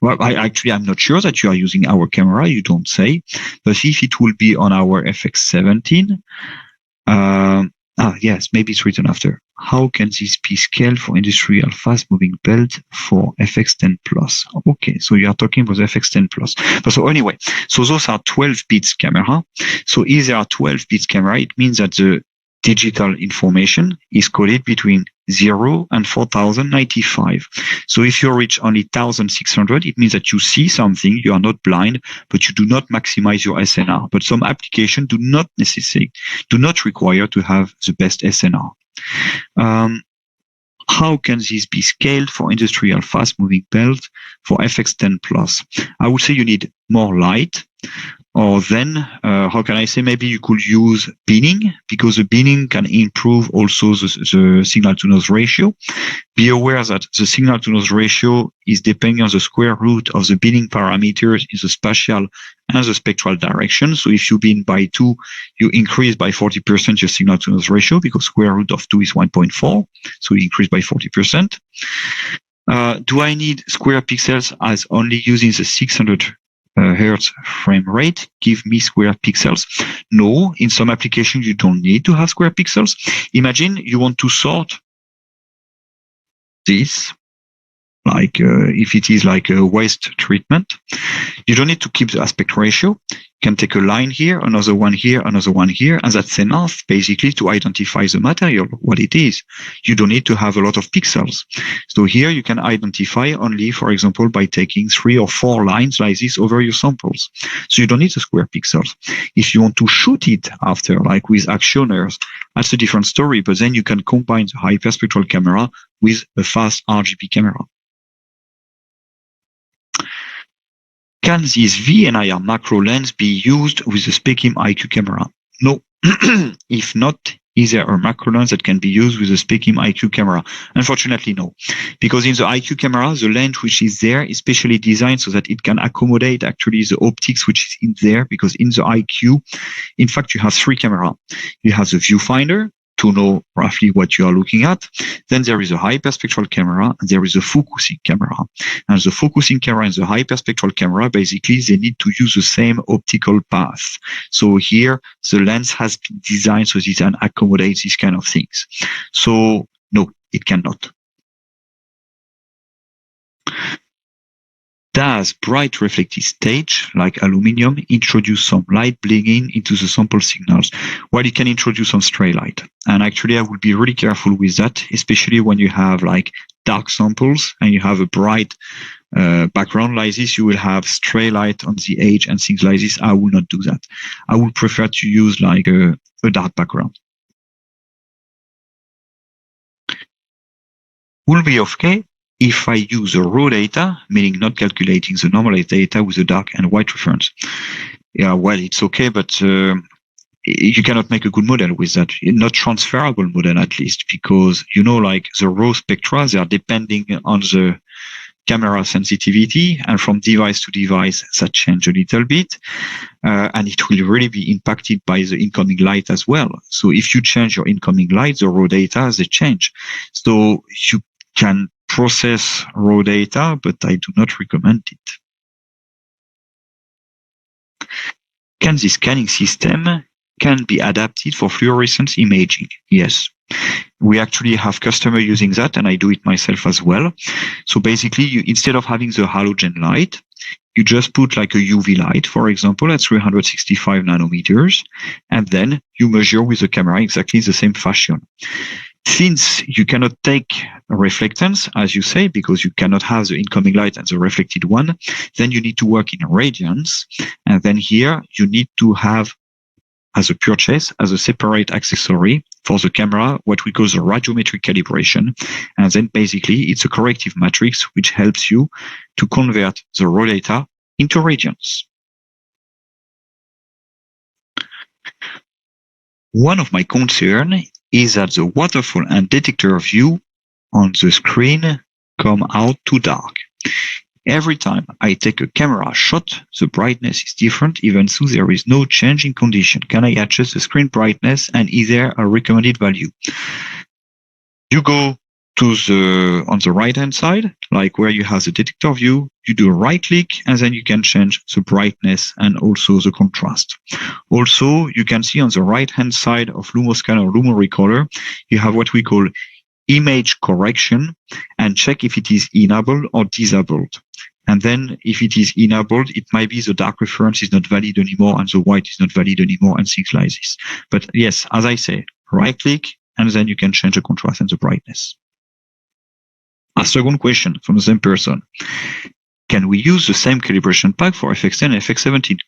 well, I'm not sure that you are using our camera, you don't say, but if it will be on our FX17, yes, maybe it's written after. How can this be scaled for industrial fast-moving belt for FX10 Plus? Okay, so you are talking about FX10 Plus. But so anyway, so those are 12 bits camera. So if there are 12 bits camera, it means that the digital information is coded between 0 and 4095. So if you reach only 1600, it means that you see something, you are not blind, but you do not maximize your SNR. But some applications do not require to have the best SNR. How can this be scaled for industrial fast-moving belt for FX10 Plus? I would say you need more light. Or then, how can I say, maybe you could use binning, because the binning can improve also the signal-to-noise ratio. Be aware that the signal-to-noise ratio is depending on the square root of the binning parameters in the spatial and the spectral direction. So if you bin by 2, you increase by 40% your signal-to-noise ratio, because square root of 2 is 1.4, so you increase by 40%. Do I need square pixels as only using the 600 Hertz frame rate give me square pixels? No, in some applications you don't need to have square pixels. Imagine you want to sort this, like if it is like a waste treatment, you don't need to keep the aspect ratio. You can take a line here, another one here, another one here, and that's enough basically to identify the material, what it is. You don't need to have a lot of pixels. So here you can identify only, for example, by taking 3 or 4 lines like this over your samples. So you don't need the square pixels. If you want to shoot it after, like with actioners, that's a different story, but then you can combine the hyperspectral camera with a fast RGB camera. Can this VNIR macro lens be used with the Specim IQ camera? No. If not, is there a macro lens that can be used with the Specim IQ camera? Unfortunately, no. Because in the IQ camera, the lens which is there is specially designed so that it can accommodate actually the optics which is in there, because in the IQ, in fact, you have 3 cameras. You have the viewfinder to know roughly what you are looking at. Then there is a hyperspectral camera, and there is a focusing camera. And the focusing camera and the hyperspectral camera, basically, they need to use the same optical path. So here, the lens has been designed so that it can accommodate these kind of things. So no, it cannot. does bright reflective stage, like aluminum, introduce some light blinking into the sample signals? Well, it can introduce some stray light. And actually, I would be really careful with that, especially when you have like dark samples and you have a bright background like this, you will have stray light on the edge and things like this. I will not do that. I would prefer to use like a dark background. Will be okay if I use the raw data, meaning not calculating the normalized data with a dark and white reference. Yeah, well, it's okay, but you cannot make a good model with that. Not transferable model, at least, because, you know, like the raw spectra, they are depending on the camera sensitivity, and from device to device, that change a little bit. And it will really be impacted by the incoming light as well. So if you change your incoming light, the raw data, they change. So you can process raw data, but I do not recommend it. Can this scanning system can be adapted for fluorescence imaging? Yes. We actually have customers using that, and I do it myself as well. So basically, you, instead of having the halogen light, you just put like a UV light, for example, at 365 nanometers, and then you measure with the camera exactly the same fashion. Since you cannot take a reflectance, as you say, because you cannot have the incoming light and the reflected one, then you need to work in radiance. And then here you need to have, as a purchase, as a separate accessory for the camera, what we call the radiometric calibration. And then basically it's a corrective matrix which helps you to convert the raw data into radiance. One of my concerns is that the waterfall and detector view on the screen come out too dark. Every time I take a camera shot, the brightness is different, even though there is no change in condition. Can I adjust the screen brightness, and is there a recommended value? You go to the, on the right-hand side, like where you have the detector view, you do a right click, and then you can change the brightness and also the contrast. Also, you can see on the right-hand side of LumoScan or Lumo Recorder, you have what we call image correction, and check if it is enabled or disabled. And then if it is enabled, it might be the dark reference is not valid anymore and the white is not valid anymore and things like this. But yes, as I say, right click, and then you can change the contrast and the brightness. A second question from the same person. Can we use the same calibration pack for FX10 and FX17?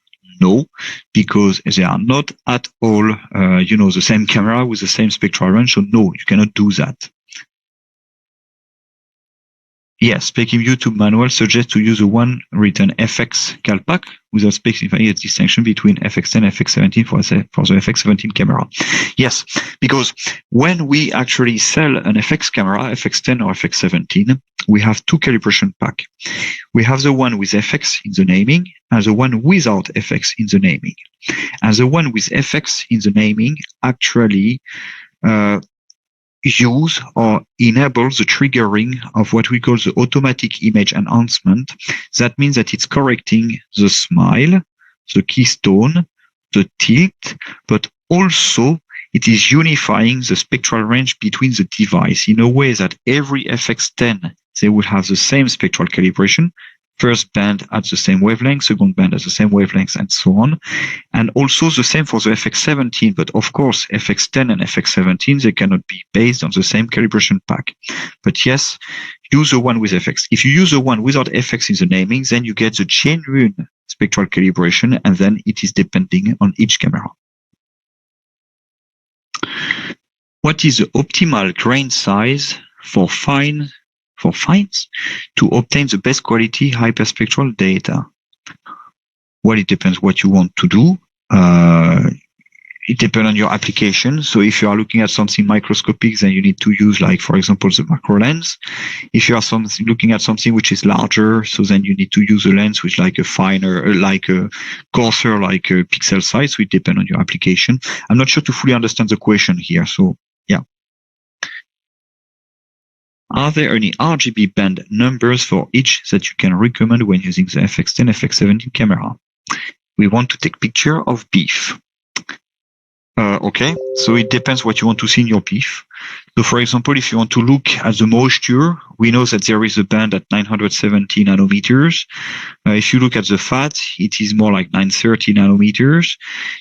No, because they are not at all, the same camera with the same spectral range. So no, you cannot do that. Yes, Specim YouTube manual suggests to use the one written FX CalPack without specifying a distinction between FX10 and FX17 for the FX17 camera. Yes, because when we actually sell an FX camera, FX10 or FX17, we have two calibration packs. We have the one with FX in the naming and the one without FX in the naming. And the one with FX in the naming actually use or enable the triggering of what we call the automatic image enhancement. That means that it's correcting the smile, the keystone, the tilt, but also it is unifying the spectral range between the device in a way that every FX10, they will have the same spectral calibration, first band at the same wavelength, second band at the same wavelength, and so on. And also the same for the FX17, but of course, FX10 and FX17, they cannot be based on the same calibration pack. But yes, use the one with FX. If you use the one without FX in the naming, then you get the genuine spectral calibration, and then it is depending on each camera. What is the optimal grain size for fines to obtain the best quality hyperspectral data? Well, it depends what you want to do. It depends on your application. So if you are looking at something microscopic, then you need to use, like, for example, the macro lens. If you are looking at something which is larger, so then you need to use a lens which like a finer, like a coarser, like a pixel size. So it depends on your application. I'm not sure to fully understand the question here. So yeah. Are there any RGB band numbers for each that you can recommend when using the FX10, FX17 camera? We want to take picture of beef. Okay, so it depends what you want to see in your beef. So for example, if you want to look at the moisture, we know that there is a band at 970 nanometers. If you look at the fat, it is more like 930 nanometers.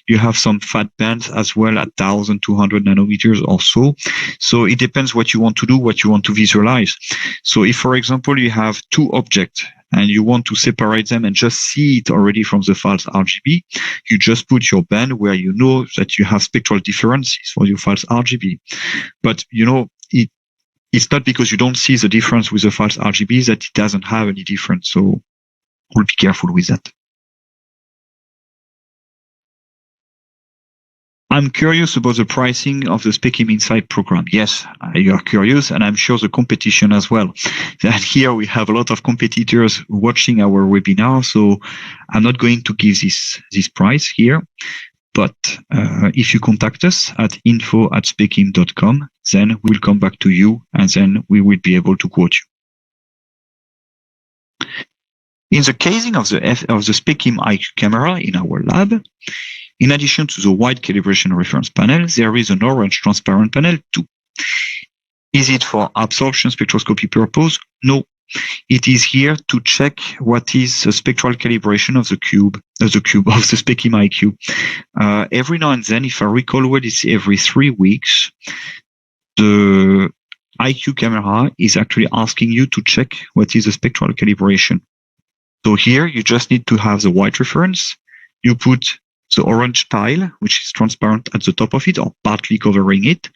You have some fat bands as well at 1200 nanometers or so. So it depends what you want to do, what you want to visualize. So if, for example, you have two objects and you want to separate them and just see it already from the false RGB, you just put your band where you know that you have spectral differences for your false RGB. But, you know, it's not because you don't see the difference with the false RGB that it doesn't have any difference. So we'll be careful with that. I'm curious about the pricing of the Specim Insight program. Yes, you are curious, and I'm sure the competition as well. And here we have a lot of competitors watching our webinar, so I'm not going to give this price here. But if you contact us at info@specim.com, then we'll come back to you, and then we will be able to quote you. In the casing of the Specim IQ camera in our lab, in addition to the white calibration reference panel, there is an orange transparent panel too. Is it for absorption spectroscopy purpose? No. It is here to check what is the spectral calibration of the cube of the Specim IQ. Every now and then, if I recall well, it's every 3 weeks, the IQ camera is actually asking you to check what is the spectral calibration. So here you just need to have the white reference. You put the orange tile, which is transparent at the top of it or partly covering it.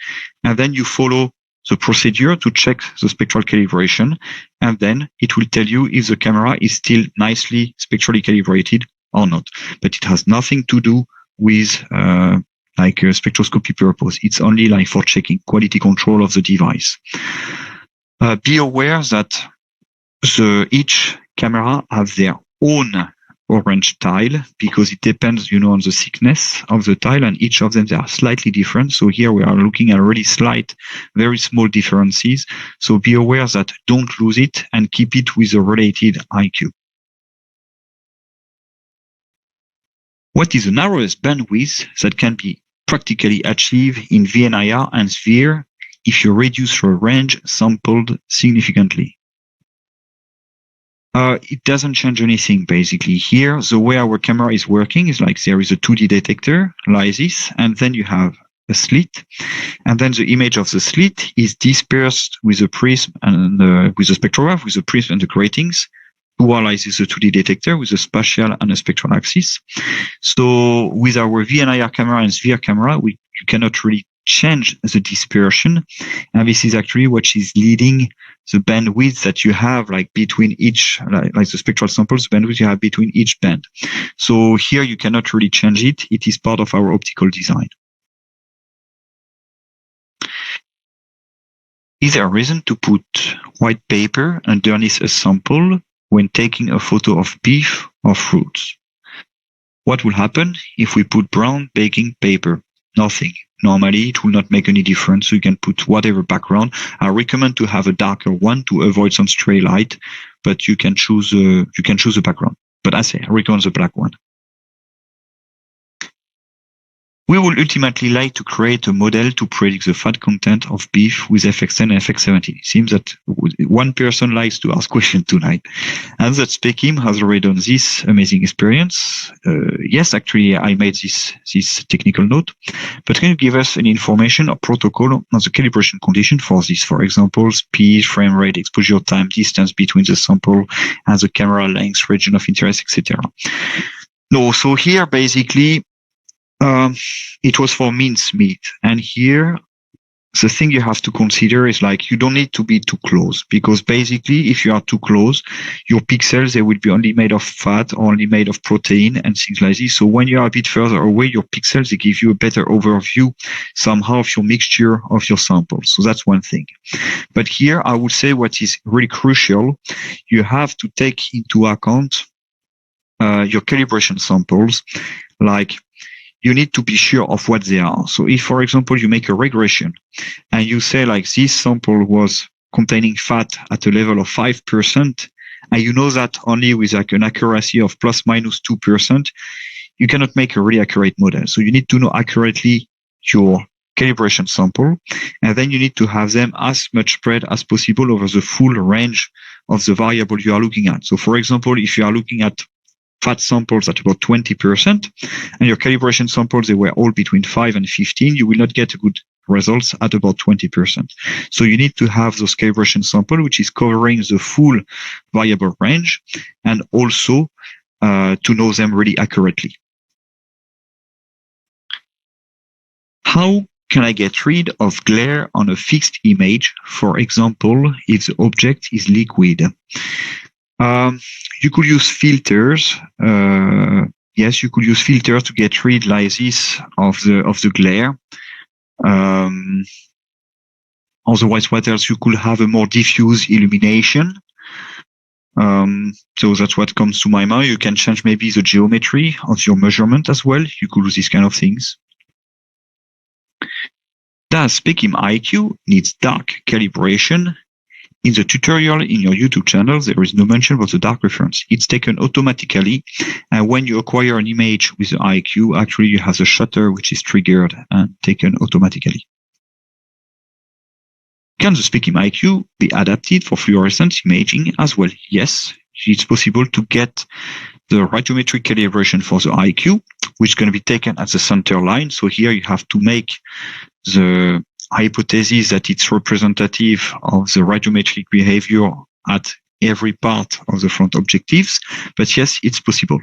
And then you follow the procedure to check the spectral calibration. And then it will tell you if the camera is still nicely spectrally calibrated or not. But it has nothing to do with like a spectroscopy purpose. It's only like for checking quality control of the device. Be aware that each camera have their own orange tile because it depends, you know, on the thickness of the tile, and each of them they are slightly different. So here we are looking at really slight, very small differences. So be aware that don't lose it and keep it with a related IQ. What is the narrowest bandwidth that can be practically achieved in VNIR and sphere if you reduce your range sampled significantly? It doesn't change anything basically. Here, the way our camera is working is like there is a 2D detector like this, and then you have a slit, and then the image of the slit is dispersed with a prism and with a spectrograph, with a prism and the gratings, to analyze the 2D detector with a spatial and a spectral axis. So with our VNIR camera and sphere camera, you cannot really change the dispersion, and this is actually what is leading the bandwidth that you have like between each, like the spectral samples, the bandwidth you have between each band. So here you cannot really change it. It is part of our optical design. Is there a reason to put white paper underneath a sample when taking a photo of beef or fruits? What will happen if we put brown baking paper? Nothing. Normally, it will not make any difference. So you can put whatever background. I recommend to have a darker one to avoid some stray light, but you can choose a background. But I recommend the black one. We would ultimately like to create a model to predict the fat content of beef with FX10 and FX17. It seems that one person likes to ask questions tonight. And that Specim has already done this amazing experience. Yes, actually, I made this technical note. But can you give us any information or protocol on the calibration condition for this? For example, speed, frame rate, exposure time, distance between the sample and the camera length, region of interest, etc. No, so here basically, it was for mincemeat. And here, the thing you have to consider is like, you don't need to be too close, because basically, if you are too close, your pixels, they will be only made of fat, or only made of protein and things like this. So when you are a bit further away, your pixels, they give you a better overview somehow of your mixture of your samples. So that's one thing. But here, I would say what is really crucial, you have to take into account your calibration samples, like, you need to be sure of what they are. So if, for example, you make a regression and you say like this sample was containing fat at a level of 5%, and you know that only with like an accuracy of plus minus 2%, you cannot make a really accurate model. So you need to know accurately your calibration sample, and then you need to have them as much spread as possible over the full range of the variable you are looking at. So for example, if you are looking at fat samples at about 20%, and your calibration samples, they were all between 5 and 15, you will not get good results at about 20%. So you need to have those calibration sample, which is covering the full variable range, and also to know them really accurately. How can I get rid of glare on a fixed image, for example, if the object is liquid? You could use filters. Yes, you could use filters to get rid like this of the glare. Otherwise, what else? You could have a more diffuse illumination. So that's what comes to my mind. You can change maybe the geometry of your measurement as well. You could do these kind of things. Does Specim IQ needs dark calibration? In the tutorial in your YouTube channel, there is no mention about the dark reference. It's taken automatically. And when you acquire an image with the IQ, actually you have the shutter which is triggered and taken automatically. Can the Specim IQ be adapted for fluorescence imaging as well? Yes, it's possible to get the radiometric calibration for the IQ, which is going to be taken at the center line. So here you have to make the hypothesis that it's representative of the radiometric behavior at every part of the front objectives. But yes, it's possible.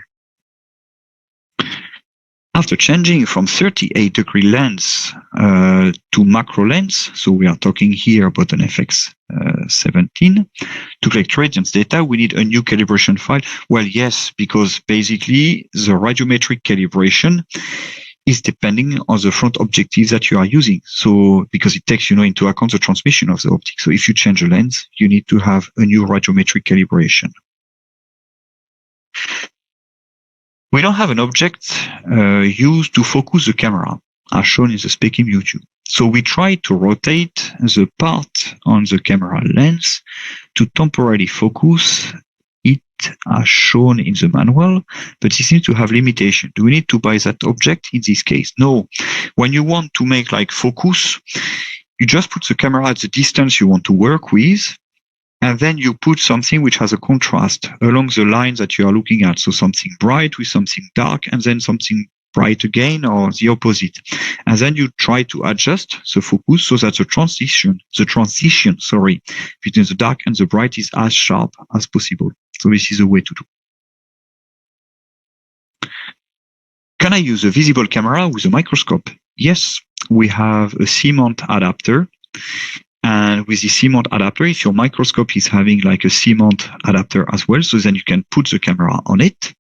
After changing from 38-degree lens to macro lens, so we are talking here about an FX17, to collect radiance data, we need a new calibration file. Well, yes, because basically the radiometric calibration is depending on the front objectives that you are using. So because it takes, into account the transmission of the optic. So if you change a lens, you need to have a new radiometric calibration. We don't have an object used to focus the camera, as shown in the Specim YouTube. So we try to rotate the part on the camera lens to temporarily focus it as shown in the manual, but this needs to have limitation. Do we need to buy that object in this case? No. When you want to make like focus, you just put the camera at the distance you want to work with, and then you put something which has a contrast along the lines that you are looking at. So something bright with something dark, and then something bright again, or the opposite. And then you try to adjust the focus so that the transition, between the dark and the bright is as sharp as possible. So this is a way to do. Can I use a visible camera with a microscope? Yes, we have a C-mount adapter. And with the C-mount adapter, if your microscope is having like a C-mount adapter as well, so then you can put the camera on it.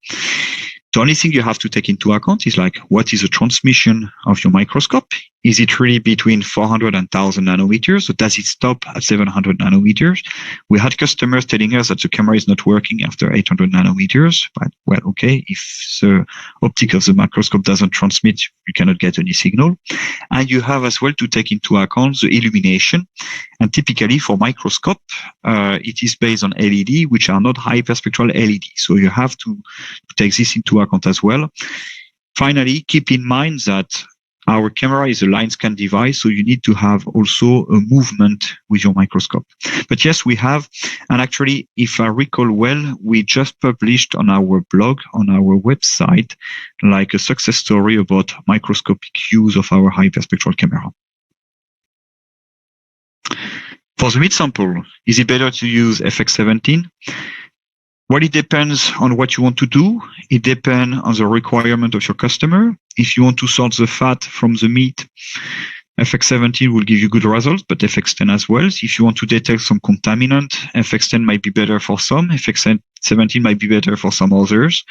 The only thing you have to take into account is like, what is the transmission of your microscope? Is it really between 400 and 1000 nanometers? Or does it stop at 700 nanometers? We had customers telling us that the camera is not working after 800 nanometers. But well, okay, if the optic of the microscope doesn't transmit, you cannot get any signal. And you have as well to take into account the illumination. And typically for microscope, it is based on LED, which are not hyperspectral LED. So you have to take this into account as well. Finally, keep in mind that our camera is a line scan device, so you need to have also a movement with your microscope. But yes, we have, and actually, if I recall well, we just published on our blog, on our website, like a success story about microscopic use of our hyperspectral camera. For the mid sample, is it better to use FX17? Well, it depends on what you want to do. It depends on the requirement of your customer. If you want to sort the fat from the meat, FX17 will give you good results, but FX10 as well. If you want to detect some contaminant, FX10 might be better for some. FX17 might be better for some others.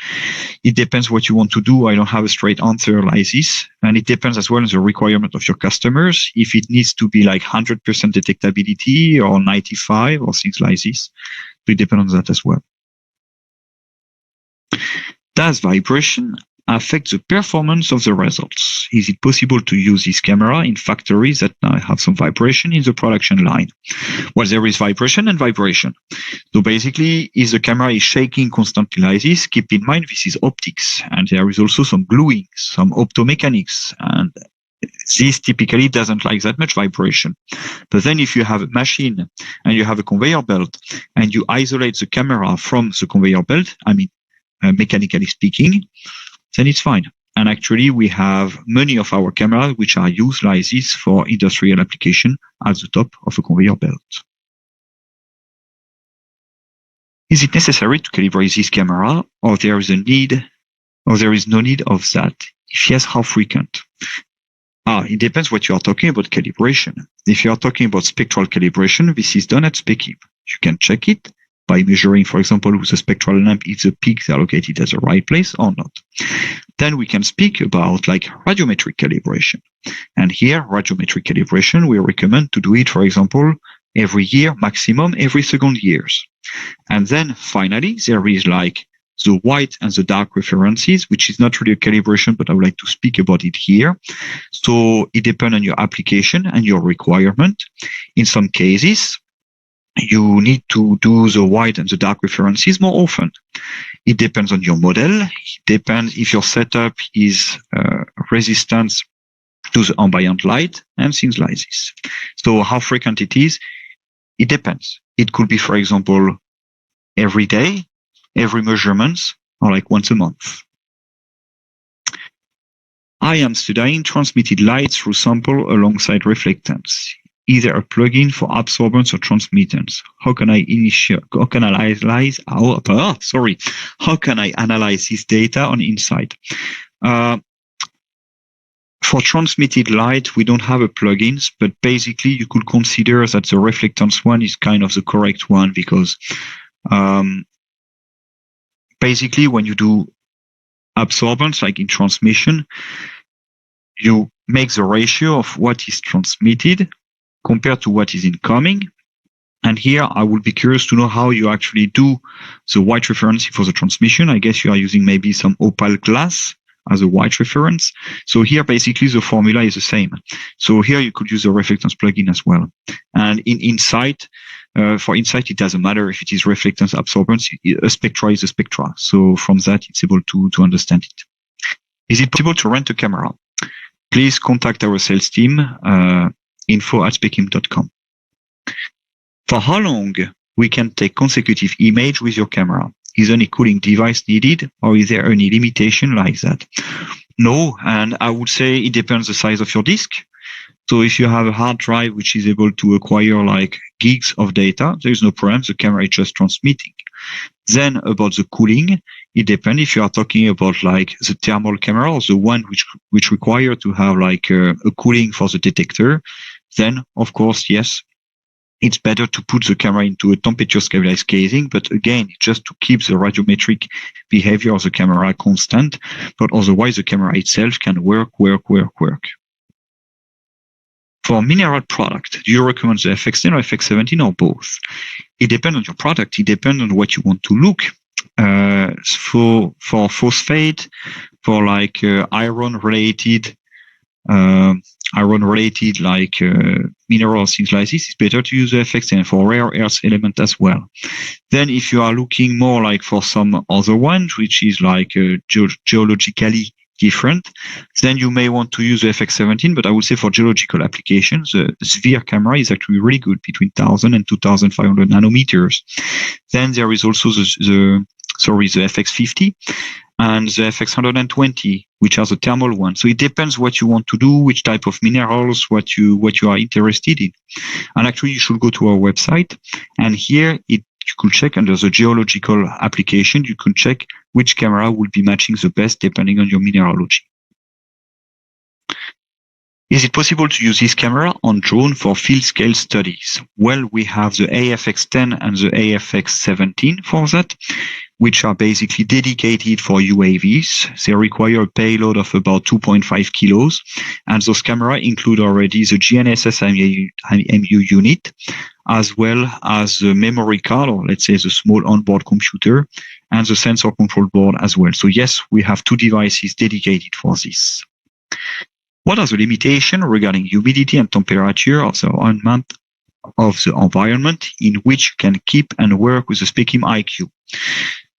It depends what you want to do. I don't have a straight answer like this. And it depends as well on the requirement of your customers. If it needs to be like 100% detectability or 95 or things like this. So it depends on that as well. Does vibration affect the performance of the results? Is it possible to use this camera in factories that now have some vibration in the production line? Well, there is vibration and vibration. So basically, if the camera is shaking constantly like this, keep in mind this is optics. And there is also some gluing, some optomechanics. And this typically doesn't like that much vibration. But then if you have a machine and you have a conveyor belt and you isolate the camera from the conveyor belt, mechanically speaking, then it's fine. And actually, we have many of our cameras which are used like this for industrial application at the top of a conveyor belt. Is it necessary to calibrate this camera, or there is no need of that? If yes, how frequent? It depends what you are talking about calibration. If you are talking about spectral calibration, this is done at Specim. You can check it by measuring, for example, with a spectral lamp if the peaks are located at the right place or not. Then we can speak about like radiometric calibration. And here, radiometric calibration, we recommend to do it, for example, every year, maximum every second years. And then finally, there is like the white and the dark references, which is not really a calibration, but I would like to speak about it here. So it depends on your application and your requirement. In some cases, you need to do the white and the dark references more often. It depends on your model. It depends if your setup is resistant to the ambient light and things like this. So how frequent it is, it depends. It could be, for example, every day, every measurements, or like once a month. I am studying transmitted light through sample alongside reflectance, either a plugin for absorbance or transmittance. How can I analyze this data on Insight? For transmitted light, we don't have a plugins, but basically you could consider that the reflectance one is kind of the correct one because basically when you do absorbance, like in transmission, you make the ratio of what is transmitted compared to what is incoming. And here I would be curious to know how you actually do the white reference for the transmission. I guess you are using maybe some opal glass as a white reference. So here basically the formula is the same. So here you could use a reflectance plugin as well. And in Insight, for Insight, it doesn't matter if it is reflectance, absorbance, a spectra is a spectra. So from that, it's able to understand it. Is it possible to rent a camera? Please contact our sales team, info@specim.com. For how long we can take consecutive image with your camera? Is any cooling device needed, or is there any limitation like that? No, and I would say it depends the size of your disk. So if you have a hard drive which is able to acquire like gigs of data, there is no problem. The camera is just transmitting. Then about the cooling, it depends if you are talking about like the thermal camera or the one which require to have like a cooling for the detector. Then of course, yes, it's better to put the camera into a temperature stabilized casing, but again, just to keep the radiometric behavior of the camera constant, but otherwise the camera itself can work. For mineral product, do you recommend the FX10 or FX17 or both? It depends on your product. It depends on what you want to look. For phosphate, for like iron related like minerals, things like this, it's better to use the FX10 for rare earth element as well. Then if you are looking more like for some other ones, which is like geologically different, then you may want to use the FX17, but I would say for geological applications, the sphere camera is actually really good, between 1000 and 2500 nanometers. Then there is also the FX50 and the FX120, which are the thermal ones. So it depends what you want to do, which type of minerals, what you are interested in. And actually, you should go to our website, and here you could check under the geological application. You can check which camera will be matching the best depending on your mineralogy. Is it possible to use this camera on drone for field scale studies? Well, we have the AFX10 and the AFX17 for that, which are basically dedicated for UAVs. They require a payload of about 2.5 kilos. And those cameras include already the GNSS MU unit, as well as the memory card, or let's say the small onboard computer, and the sensor control board as well. So yes, we have two devices dedicated for this. What are the limitations regarding humidity and temperature of the environment in which you can keep and work with the Specim IQ?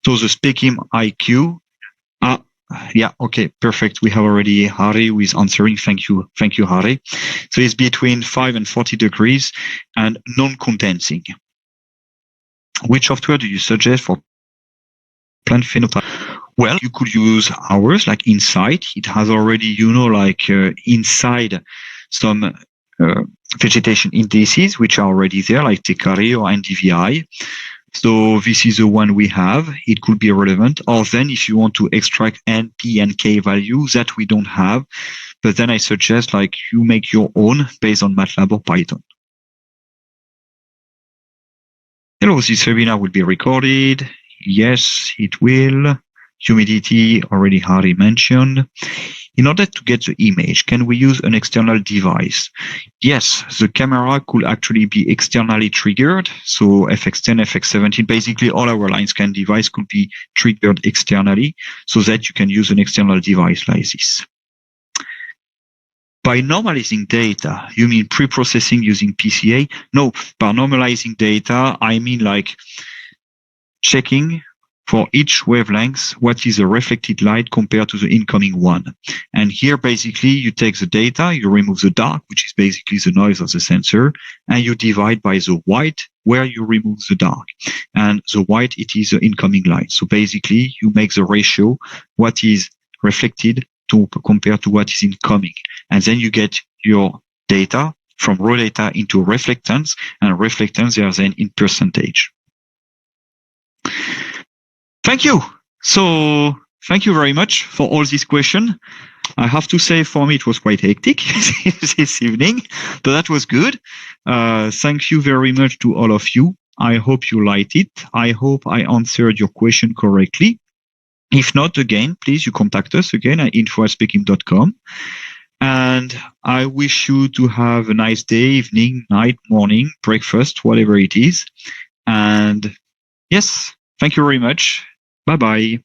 So the Specim IQ, Yeah, okay, perfect. We have already Harry who is answering. Thank you, Harry. So it's between 5 and 40 degrees and non-condensing. Which software do you suggest for plant phenotype? Well, you could use ours, like Insight. It has already, inside some vegetation indices which are already there, like Tecari or NDVI. So this is the one we have. It could be relevant. Or then if you want to extract N, P, and K values that we don't have, but then I suggest like you make your own based on MATLAB or Python. Hello, this webinar will be recorded. Yes, it will. Humidity already Harry mentioned. In order to get the image, can we use an external device? Yes, the camera could actually be externally triggered. So FX10, FX17, basically all our line scan device could be triggered externally so that you can use an external device like this. By normalizing data, you mean pre-processing using PCA? No, by normalizing data, I mean like checking for each wavelength what is the reflected light compared to the incoming one. And here, basically, you take the data, you remove the dark, which is basically the noise of the sensor, and you divide by the white where you remove the dark. And the white, it is the incoming light. So basically, you make the ratio, what is reflected to compare to what is incoming. And then you get your data from raw data into reflectance, and reflectance, they are then in percentage. Thank you. So thank you very much for all these questions. I have to say, for me, it was quite hectic this evening, but that was good. Thank you very much to all of you. I hope you liked it. I hope I answered your question correctly. If not, again, please, you contact us again at info@specim.com. And I wish you to have a nice day, evening, night, morning, breakfast, whatever it is. And yes, thank you very much. Bye-bye.